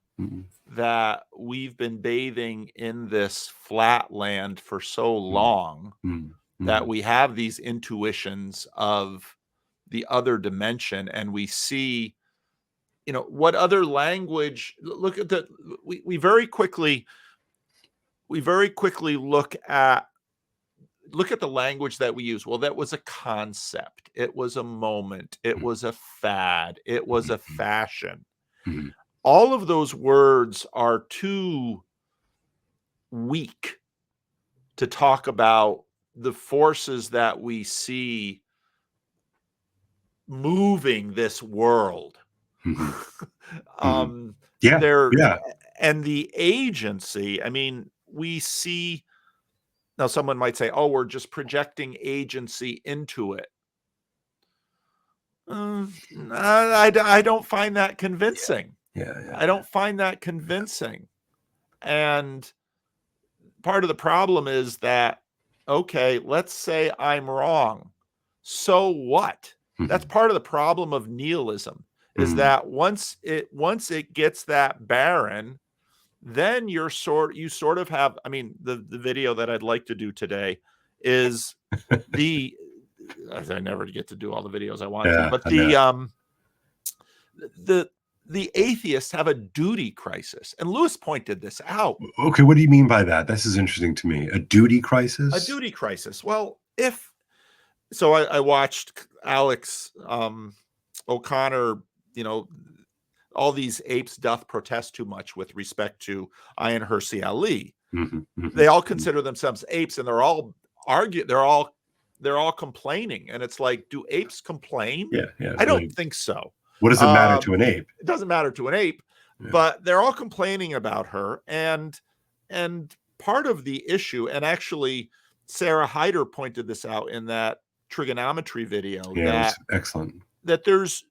that we've been bathing in this flat land for so long that we have these intuitions of the other dimension, and we see, what other language, look at we very quickly look at the language that we use. Well, that was a concept. It was a moment. It was a fad. It was a fashion. All of those words are too weak to talk about the forces that we see moving this world. And the agency, I mean, we see. Now, someone might say, oh, we're just projecting agency into it. I don't find that convincing. I don't find that convincing. And part of the problem is that, okay, let's say I'm wrong. So what? That's part of the problem of nihilism, is that once it gets that barren, then you sort of have, I mean, the video that I'd like to do today is I never get to do all the videos I want to, but the atheists have a duty crisis. And Lewis pointed this out. Okay, what do you mean by that? This is interesting to me. A duty crisis? A duty crisis. Well, I watched Alex O'Connor, all these apes doth protest too much with respect to Ayan Hirsi Ali. They all consider themselves apes, and they're all complaining. And it's like, do apes complain? Yeah. I don't think so. What does it matter to an ape? It doesn't matter to an ape, but they're all complaining about her. And part of the issue, and actually Sarah Hyder pointed this out in that trigonometry video, that excellent. That there's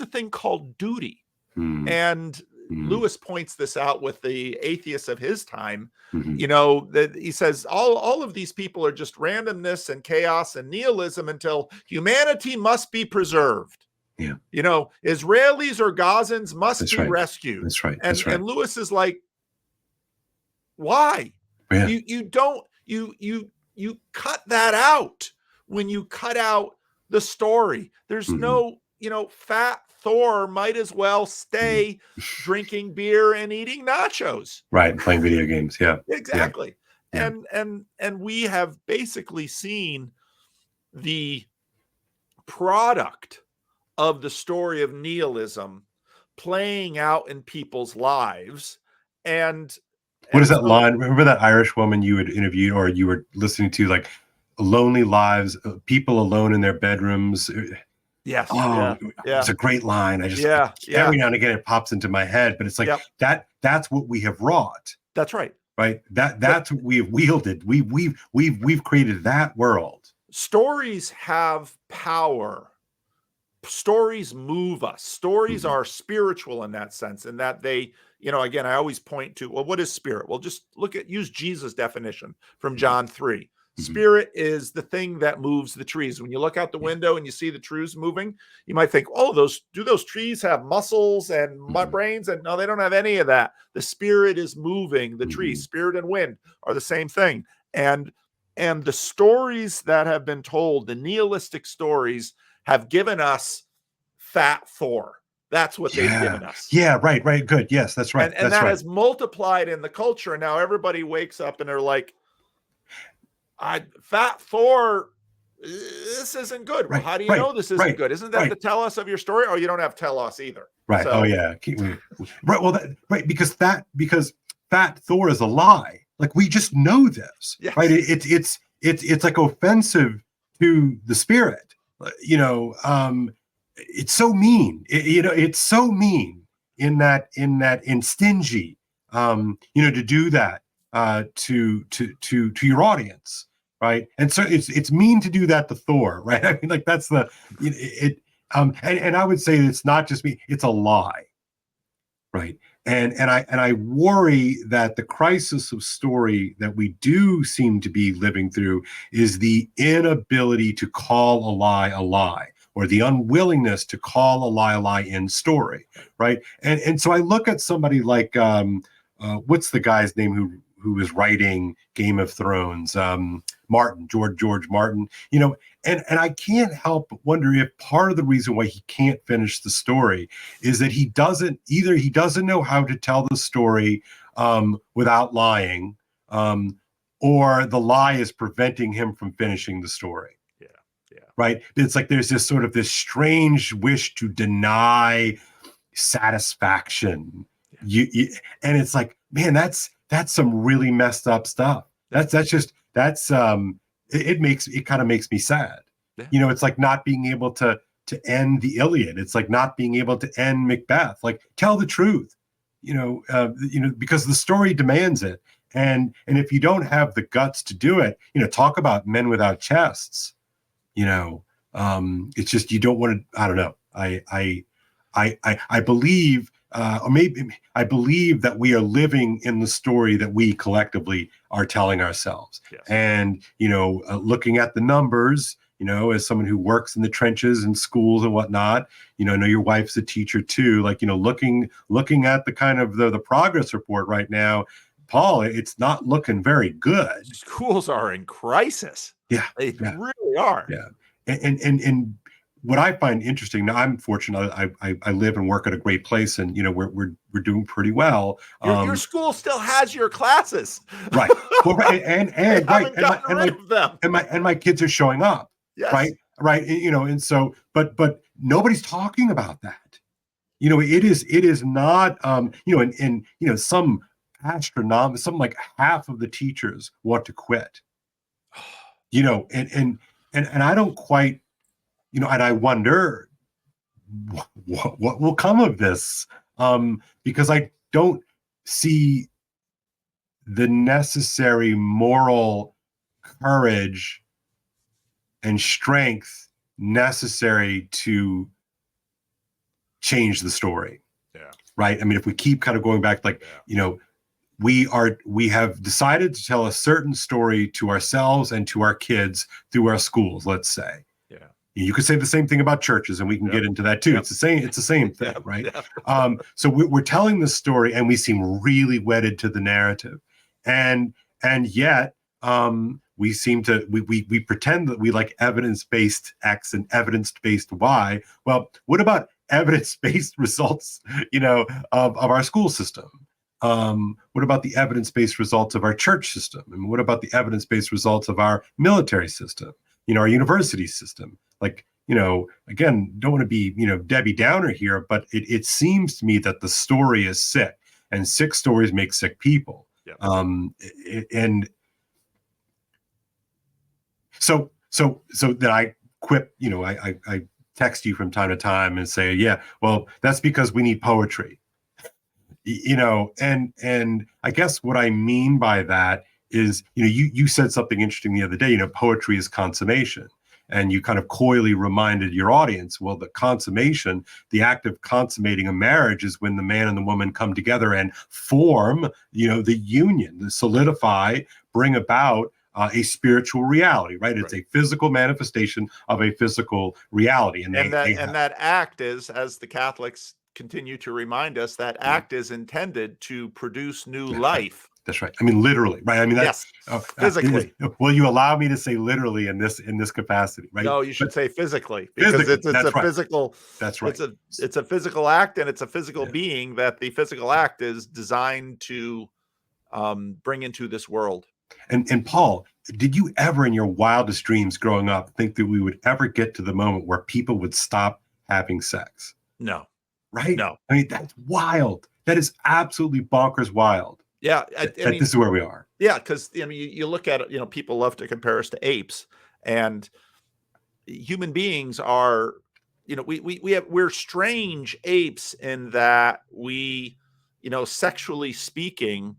a thing called duty. And Lewis points this out with the atheists of his time, Mm-hmm. that he says all of these people are just randomness and chaos and nihilism until humanity must be preserved. Yeah. Israelis or Gazans must That's be right. rescued. That's right. And That's right. Lewis is like, why? Yeah. You cut that out. When you cut out the story, there's no, Fat Thor might as well stay drinking beer and eating nachos. Right. Playing video games. Yeah. Exactly. Yeah. And we have basically seen the product of the story of nihilism playing out in people's lives. And what is that line? Remember that Irish woman you had interviewed or you were listening to, like lonely lives, people alone in their bedrooms? Yes. Oh, yeah. It's a great line. I just, every now and again, it pops into my head, but it's like that's what we have wrought. That's right. Right. That's what we have wielded. We've created that world. Stories have power. Stories move us. Stories are spiritual in that sense, in that they, again, I always point to, well, what is spirit? Well, just use Jesus' definition from John 3. Spirit is the thing that moves the trees. When you look out the window and you see the trees moving, you might think, oh, do those trees have muscles and brains? And no, they don't have any of that. The spirit is moving the trees. Spirit and wind are the same thing. And the stories that have been told, the nihilistic stories, have given us Fat Thor. That's what they've given us. Yeah, right. Good. Yes, that's right. And that has multiplied in the culture. And now everybody wakes up and they're like, Fat Thor, this isn't good. Well, how do you know this isn't good? Isn't that the tell us of your story? Oh, you don't have tell us either. Right. So, right. Well, because Fat Thor is a lie. Like, we just know this, right? It's like offensive to the spirit. It's so mean. It's so mean in stingy. To do that to your audience, right? And so it's mean to do that to Thor, right? I mean, like, that's the and I would say it's not just me; it's a lie, right? And I worry that the crisis of story that we do seem to be living through is the inability to call a lie, or the unwillingness to call a lie in story, right? And so I look at somebody like what's the guy's name who was writing Game of Thrones? George Martin, and I can't help but wonder if part of the reason why he can't finish the story is that he doesn't know how to tell the story without lying, or the lie is preventing him from finishing the story. Right. It's like there's this strange wish to deny satisfaction. And it's like, man, that's some really messed up stuff. It kind of makes me sad. It's like not being able to end the Iliad. It's like not being able to end Macbeth. Like, tell the truth, because the story demands it. And if you don't have the guts to do it, talk about men without chests. It's just, you don't want to. I don't know. I believe, or maybe I believe that we are living in the story that we collectively are telling ourselves. And looking at the numbers, as someone who works in the trenches in schools and whatnot, I know your wife's a teacher too. Like, looking at the kind of the progress report right now, Paul, it's not looking very good. Schools are in crisis. They really are. And what I find interesting, now I'm fortunate, I live and work at a great place, and we're doing pretty well. Your school still has your classes, right? Well, right, and my kids are showing up, right? And so, but nobody's talking about that. It is not, and some astronomical, something like half of the teachers want to quit. And I don't quite, and I wonder what will come of this, because I don't see the necessary moral courage and strength necessary to change the story. Yeah. Right. I mean, if we keep kind of going back, like, we have decided to tell a certain story to ourselves and to our kids through our schools, let's say. Yeah. You could say the same thing about churches, and we can get into that too. It's the same thing, right? So we're telling the story, and we seem really wedded to the narrative, and yet we seem to we pretend that we like evidence-based X and evidence-based Y. Well, what about evidence-based results, of our school system? What about the evidence-based results of our church system? And what about the evidence-based results of our military system? Our university system? Like, again, don't want to be, Debbie Downer here, but it seems to me that the story is sick, and sick stories make sick people. Yeah. And so that I quip, I text you from time to time and say, yeah, well, that's because we need poetry. And I guess what I mean by that is, you said something interesting the other day, poetry is consummation. And you kind of coyly reminded your audience, well, the consummation, the act of consummating a marriage is when the man and the woman come together and form, the union, the solidify, bring about a spiritual reality, right? It's a physical manifestation of a physical reality. And that act is, as the Catholics continue to remind us, that act is intended to produce new life. That's right. I mean, literally, right? I mean, that's physically. Will you allow me to say literally in this capacity, right? No, you should say physically, because it's a physical. That's right. It's a physical act, and it's a physical being that the physical act is designed to bring into this world. And Paul, did you ever in your wildest dreams growing up think that we would ever get to the moment where people would stop having sex? No. Right? No. I mean, that's wild. That is absolutely bonkers wild. Yeah. I mean, this is where we are. Yeah. Because, you look at it, people love to compare us to apes, and human beings are, we're strange apes in that we, sexually speaking,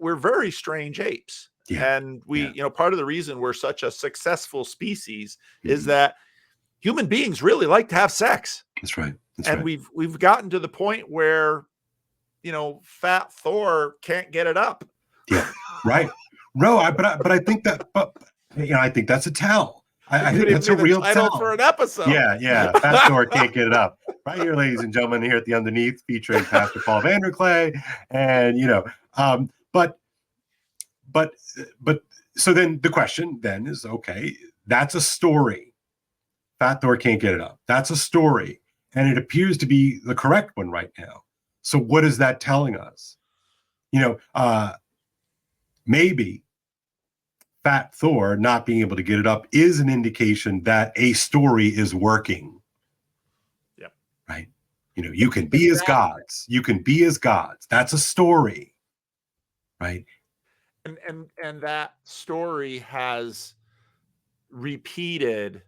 we're very strange apes. Yeah. And we, part of the reason we're such a successful species is that human beings really like to have sex. That's right. And we've gotten to the point where, Fat Thor can't get it up. Yeah. Right. No, but I think that, I think that's a tell. I think that's a real tell for an episode. Yeah. Fat Thor can't get it up. Right here, ladies and gentlemen, here at the Underneath, featuring Pastor Paul VanderKlay, and but so then the question then is, okay, that's a story. Fat Thor can't get it up. That's a story, and it appears to be the correct one right now. So what is that telling us? Maybe Fat Thor not being able to get it up is an indication that a story is working. Yep. Right. You can be as gods. You can be as gods. That's a story. Right. And that story has repeated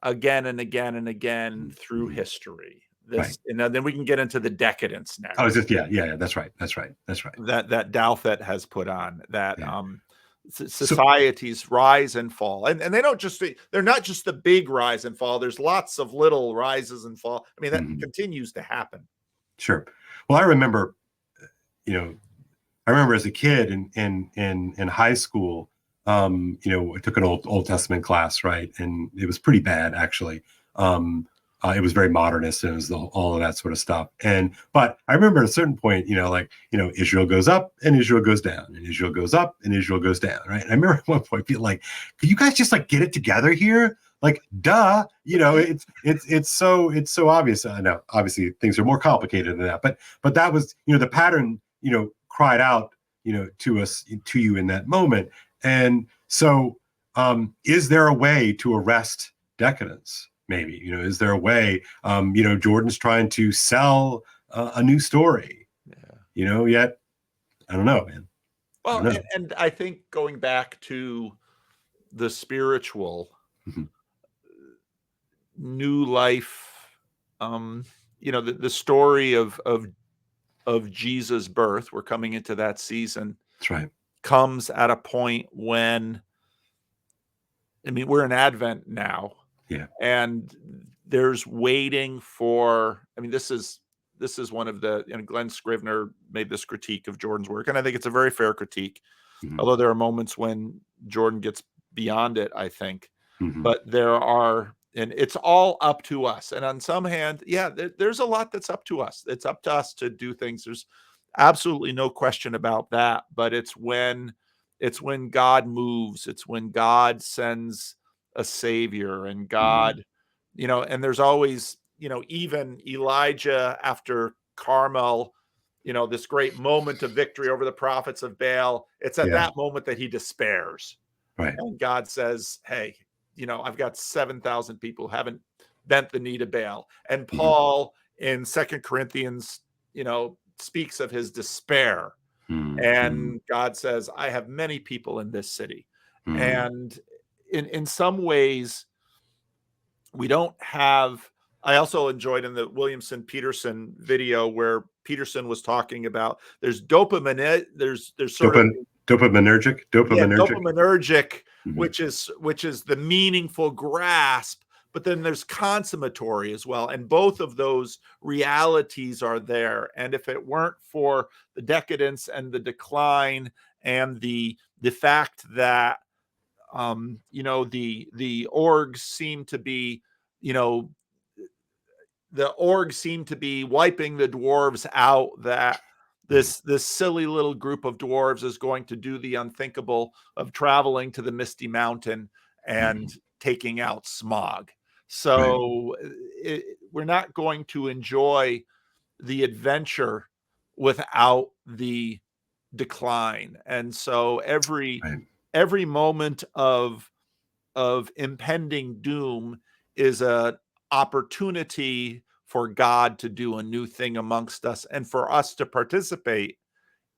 again and again and again through history. And then we can get into the decadence now. Oh, yeah. That's right. That Douthat has put on that. Societies rise and fall, and they're not just the big rise and fall. There's lots of little rises and fall. I mean, that continues to happen. Sure. Well, I remember as a kid in high school, I took an Old Testament class, right, and it was pretty bad actually. It was very modernist, and it was all of that sort of stuff. But I remember at a certain point, Israel goes up and Israel goes down, and Israel goes up and Israel goes down, right? And I remember at one point being like, could you guys just get it together here? Like, duh, it's so obvious. I know, obviously things are more complicated than that, but that was, the pattern, cried out, to us, to you in that moment. And so, is there a way to arrest decadence? Maybe, is there a way, Jordan's trying to sell a new story, yet I don't know, man. Well, and I think going back to the spiritual new life, the story of Jesus' birth, we're coming into that season. That's right. Comes at a point when, we're in Advent now. Yeah. And there's waiting for, this is this is one of the, and Glenn Scrivener made this critique of Jordan's work, and I think it's a very fair critique. Although there are moments when Jordan gets beyond it, I think. But there are, and it's all up to us. And on some hand, yeah, there's a lot that's up to us. It's up to us to do things. There's absolutely no question about that. But it's when God moves. It's when God sends a savior, and God, and there's always, even Elijah after Carmel, this great moment of victory over the prophets of Baal. It's at that moment that he despairs. Right. And God says, hey, I've got 7,000 people who haven't bent the knee to Baal. And Paul in 2 Corinthians, speaks of his despair. And God says, I have many people in this city. And in some ways, we don't have, I also enjoyed in the Williamson Peterson video where Peterson was talking about there's dopamine, there's sort of dopaminergic, which is the meaningful grasp, but then there's consummatory as well. And both of those realities are there. And if it weren't for the decadence and the decline and the fact that the orgs seem to be, the orgs seem to be wiping the dwarves out, that this silly little group of dwarves is going to do the unthinkable of traveling to the Misty Mountain and taking out Smog. So we're not going to enjoy the adventure without the decline. And so every moment of impending doom is an opportunity for God to do a new thing amongst us and for us to participate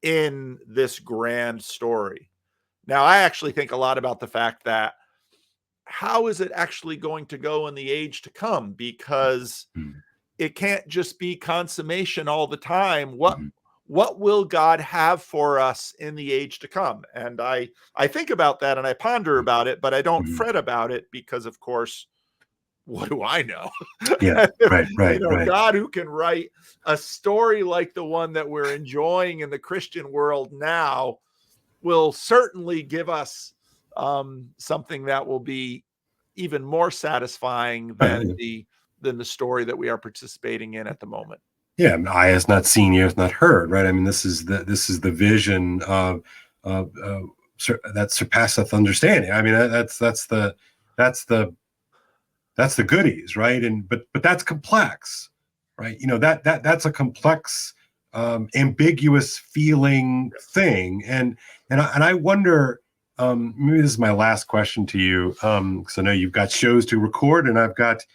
in this grand story. Now, I actually think a lot about the fact that how is it actually going to go in the age to come? Because it can't just be consummation all the time. What will God have for us in the age to come? And I think about that and I ponder about it, but I don't fret about it because, of course, what do I know? Yeah, right. God, who can write a story like the one that we're enjoying in the Christian world now, will certainly give us something that will be even more satisfying than the story that we are participating in at the moment. Yeah, eye has not seen, ear has not heard. Right. I mean, this is the vision of that surpasseth understanding. I mean, that's the goodies, right? And but that's complex, right? That's a complex, ambiguous feeling thing, and I wonder. Maybe this is my last question to you, because I know you've got shows to record and I've got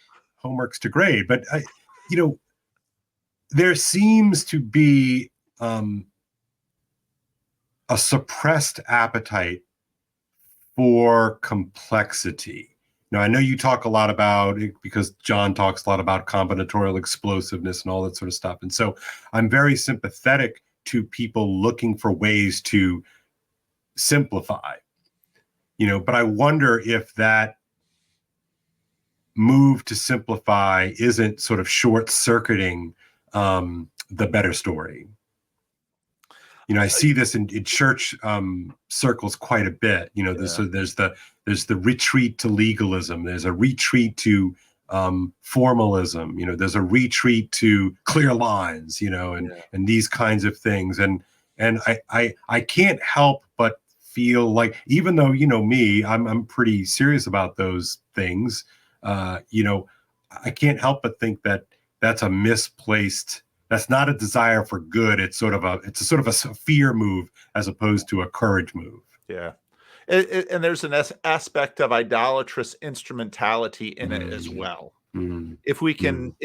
homeworks to grade. But there seems to be a suppressed appetite for complexity. Now, I know you talk a lot about it because John talks a lot about combinatorial explosiveness and all that sort of stuff. And so I'm very sympathetic to people looking for ways to simplify, but I wonder if that move to simplify isn't sort of short-circuiting the better story. I see this in church circles quite a bit. So there's the retreat to legalism. There's a retreat to formalism. There's a retreat to clear lines. And these kinds of things. And I can't help but feel like, even though me, I'm pretty serious about those things. I can't help but think that that's a misplaced. That's not a desire for good. It's sort of a fear move as opposed to a courage move. Yeah. And there's an aspect of idolatrous instrumentality in it as well. If we can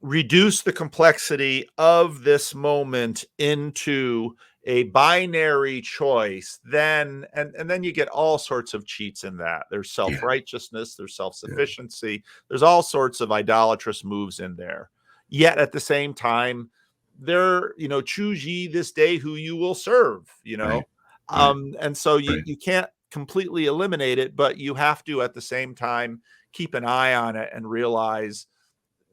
reduce the complexity of this moment into a binary choice, then you get all sorts of cheats in that. There's self-righteousness, there's self-sufficiency, there's all sorts of idolatrous moves in there. Yet at the same time, there, choose ye this day who you will serve, and so you can't completely eliminate it, but you have to at the same time keep an eye on it and realize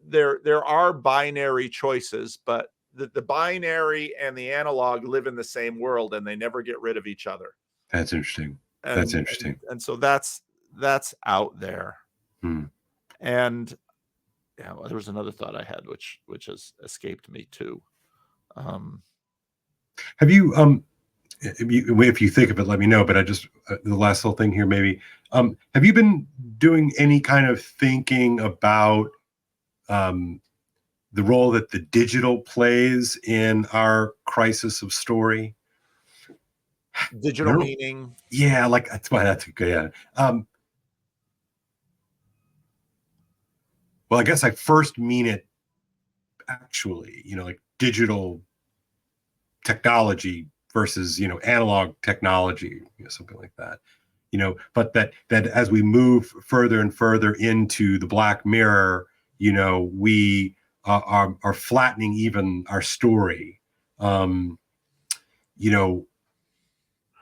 there are binary choices, but the binary and the analog live in the same world, and they never get rid of each other. That's interesting. And so that's out there. And yeah, well, there was another thought I had which has escaped me too. Have you if you think of it, let me know. But I just the last little thing here, maybe. Have you been doing any kind of thinking about the role that the digital plays in our crisis of story? Digital meaning? Yeah, like that's a good. Yeah. Well, I guess I first mean it actually, like digital technology versus, analog technology, something like that. But that as we move further and further into the Black Mirror, we are flattening even our story.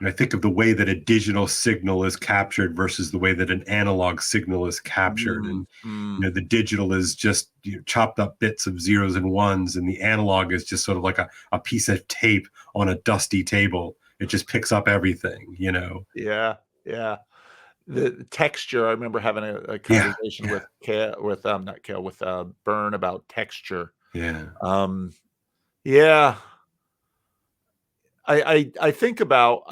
I think of the way that a digital signal is captured versus the way that an analog signal is captured. And, the digital is just chopped up bits of zeros and ones, and the analog is just sort of like a piece of tape on a dusty table. It just picks up everything, Yeah. Yeah. The texture, I remember having a conversation with Kale, not Kale, with Byrne about texture. Yeah. Yeah. I think about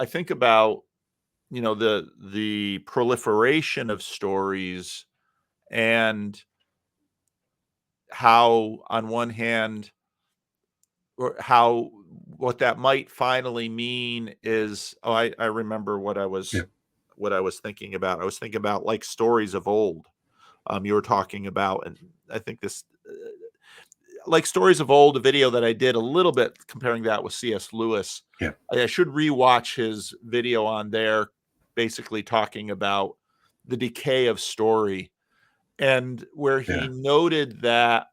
the proliferation of stories, and how on one hand, or how what that might finally mean is, I remember what I was thinking about. I was thinking about like stories of old. You were talking about, and I think this like stories of old, a video that I did a little bit comparing that with C.S. Lewis. Yeah. I should rewatch his video on there, basically talking about the decay of story, and where he noted that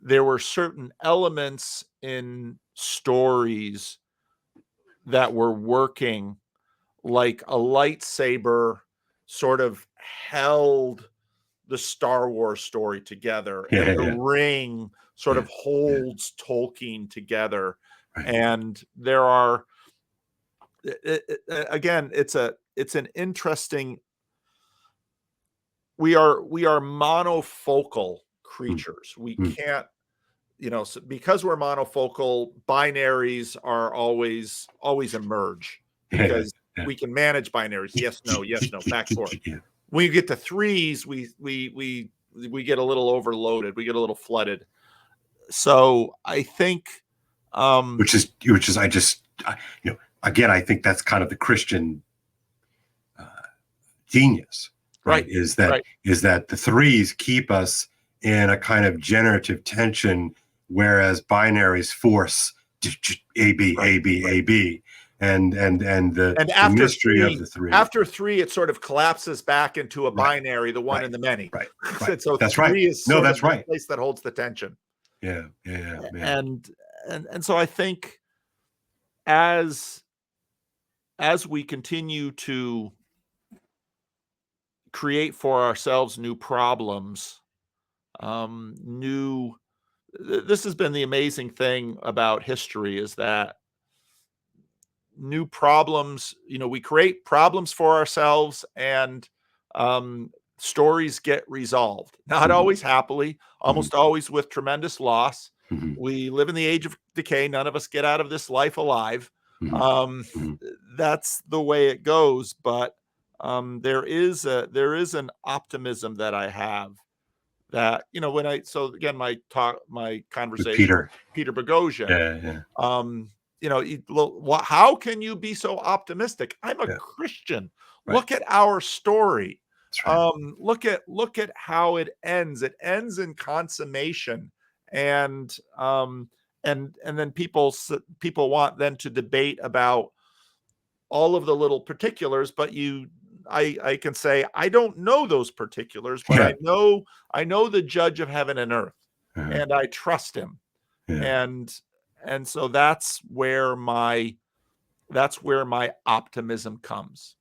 there were certain elements in stories that were working, like a lightsaber sort of held the Star Wars story together, and the ring sort of holds Tolkien together. Right. And there are, again, it's an interesting, we are monofocal creatures. We can't, so because we're monofocal, binaries are always emerge, because we can manage binaries. Yes, no, back, forth. When you get to threes, we get a little overloaded. We get a little flooded. So I think, which is again, I think that's kind of the Christian genius, right? Is that the threes keep us in a kind of generative tension, whereas binaries force A B A B A B. And the mystery of the three. After three, it sort of collapses back into a binary, the one and the many. Right. So that's three is sort of the place that holds the tension. Yeah. And so I think as we continue to create for ourselves new problems, this has been the amazing thing about history, is that new problems, we create problems for ourselves, and stories get resolved. Not always happily, almost always with tremendous loss. We live in the age of decay. None of us get out of this life alive. That's the way it goes. But there is an optimism that I have, that, my conversation with Peter Boghossian. How can you be so optimistic? I'm a Christian. Right. Look at our story. Right. Look at how it ends. It ends in consummation, and then people want then to debate about all of the little particulars. But I can say, I don't know those particulars, but I know the judge of heaven and earth, and I trust him. And so that's where my optimism comes.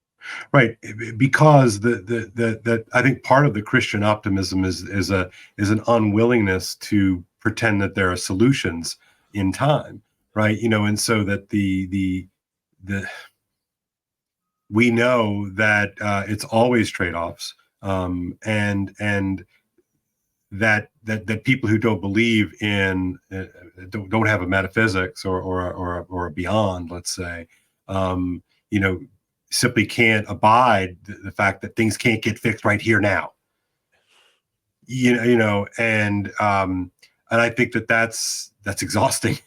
Right, because the I think part of the Christian optimism is an unwillingness to pretend that there are solutions in time, right? And so that the we know that it's always trade-offs, and that people who don't believe in don't have a metaphysics or a beyond, let's say, you know, simply can't abide the fact that things can't get fixed right here now. And I think that's exhausting.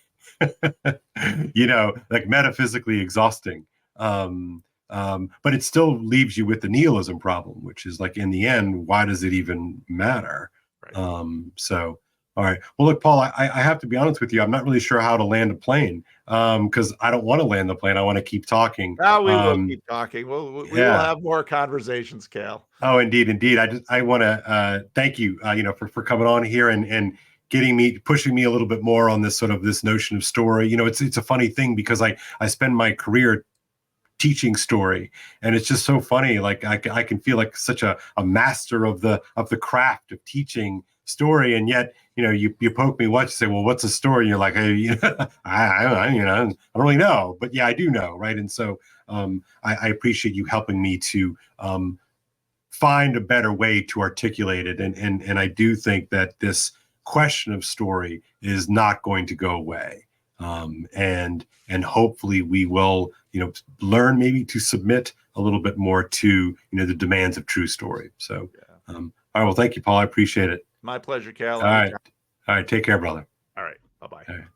Like metaphysically exhausting. But it still leaves you with the nihilism problem, which is like, in the end, why does it even matter? Right. So, all right. Well, look, Paul, I have to be honest with you. I'm not really sure how to land a plane, because I don't want to land the plane. I want to keep talking. Now we will keep talking. We will Yeah. have more conversations, Kale. Oh, indeed, indeed. I want to thank you, for coming on here and pushing me a little bit more on this notion of story. It's a funny thing because I spend my career teaching story, and it's just so funny. Like I can feel like such a master of the craft of teaching story, and yet you poke me once, you say, well, what's a story? And you're like, hey, I don't really know, but yeah, I do know, right? And so I appreciate you helping me to find a better way to articulate it, and I do think that this question of story is not going to go away, and hopefully we will learn maybe to submit a little bit more to the demands of true story. So all right, well, thank you, Paul. I appreciate it. My pleasure, Kale. All right, take care, brother. All right, bye-bye. All right.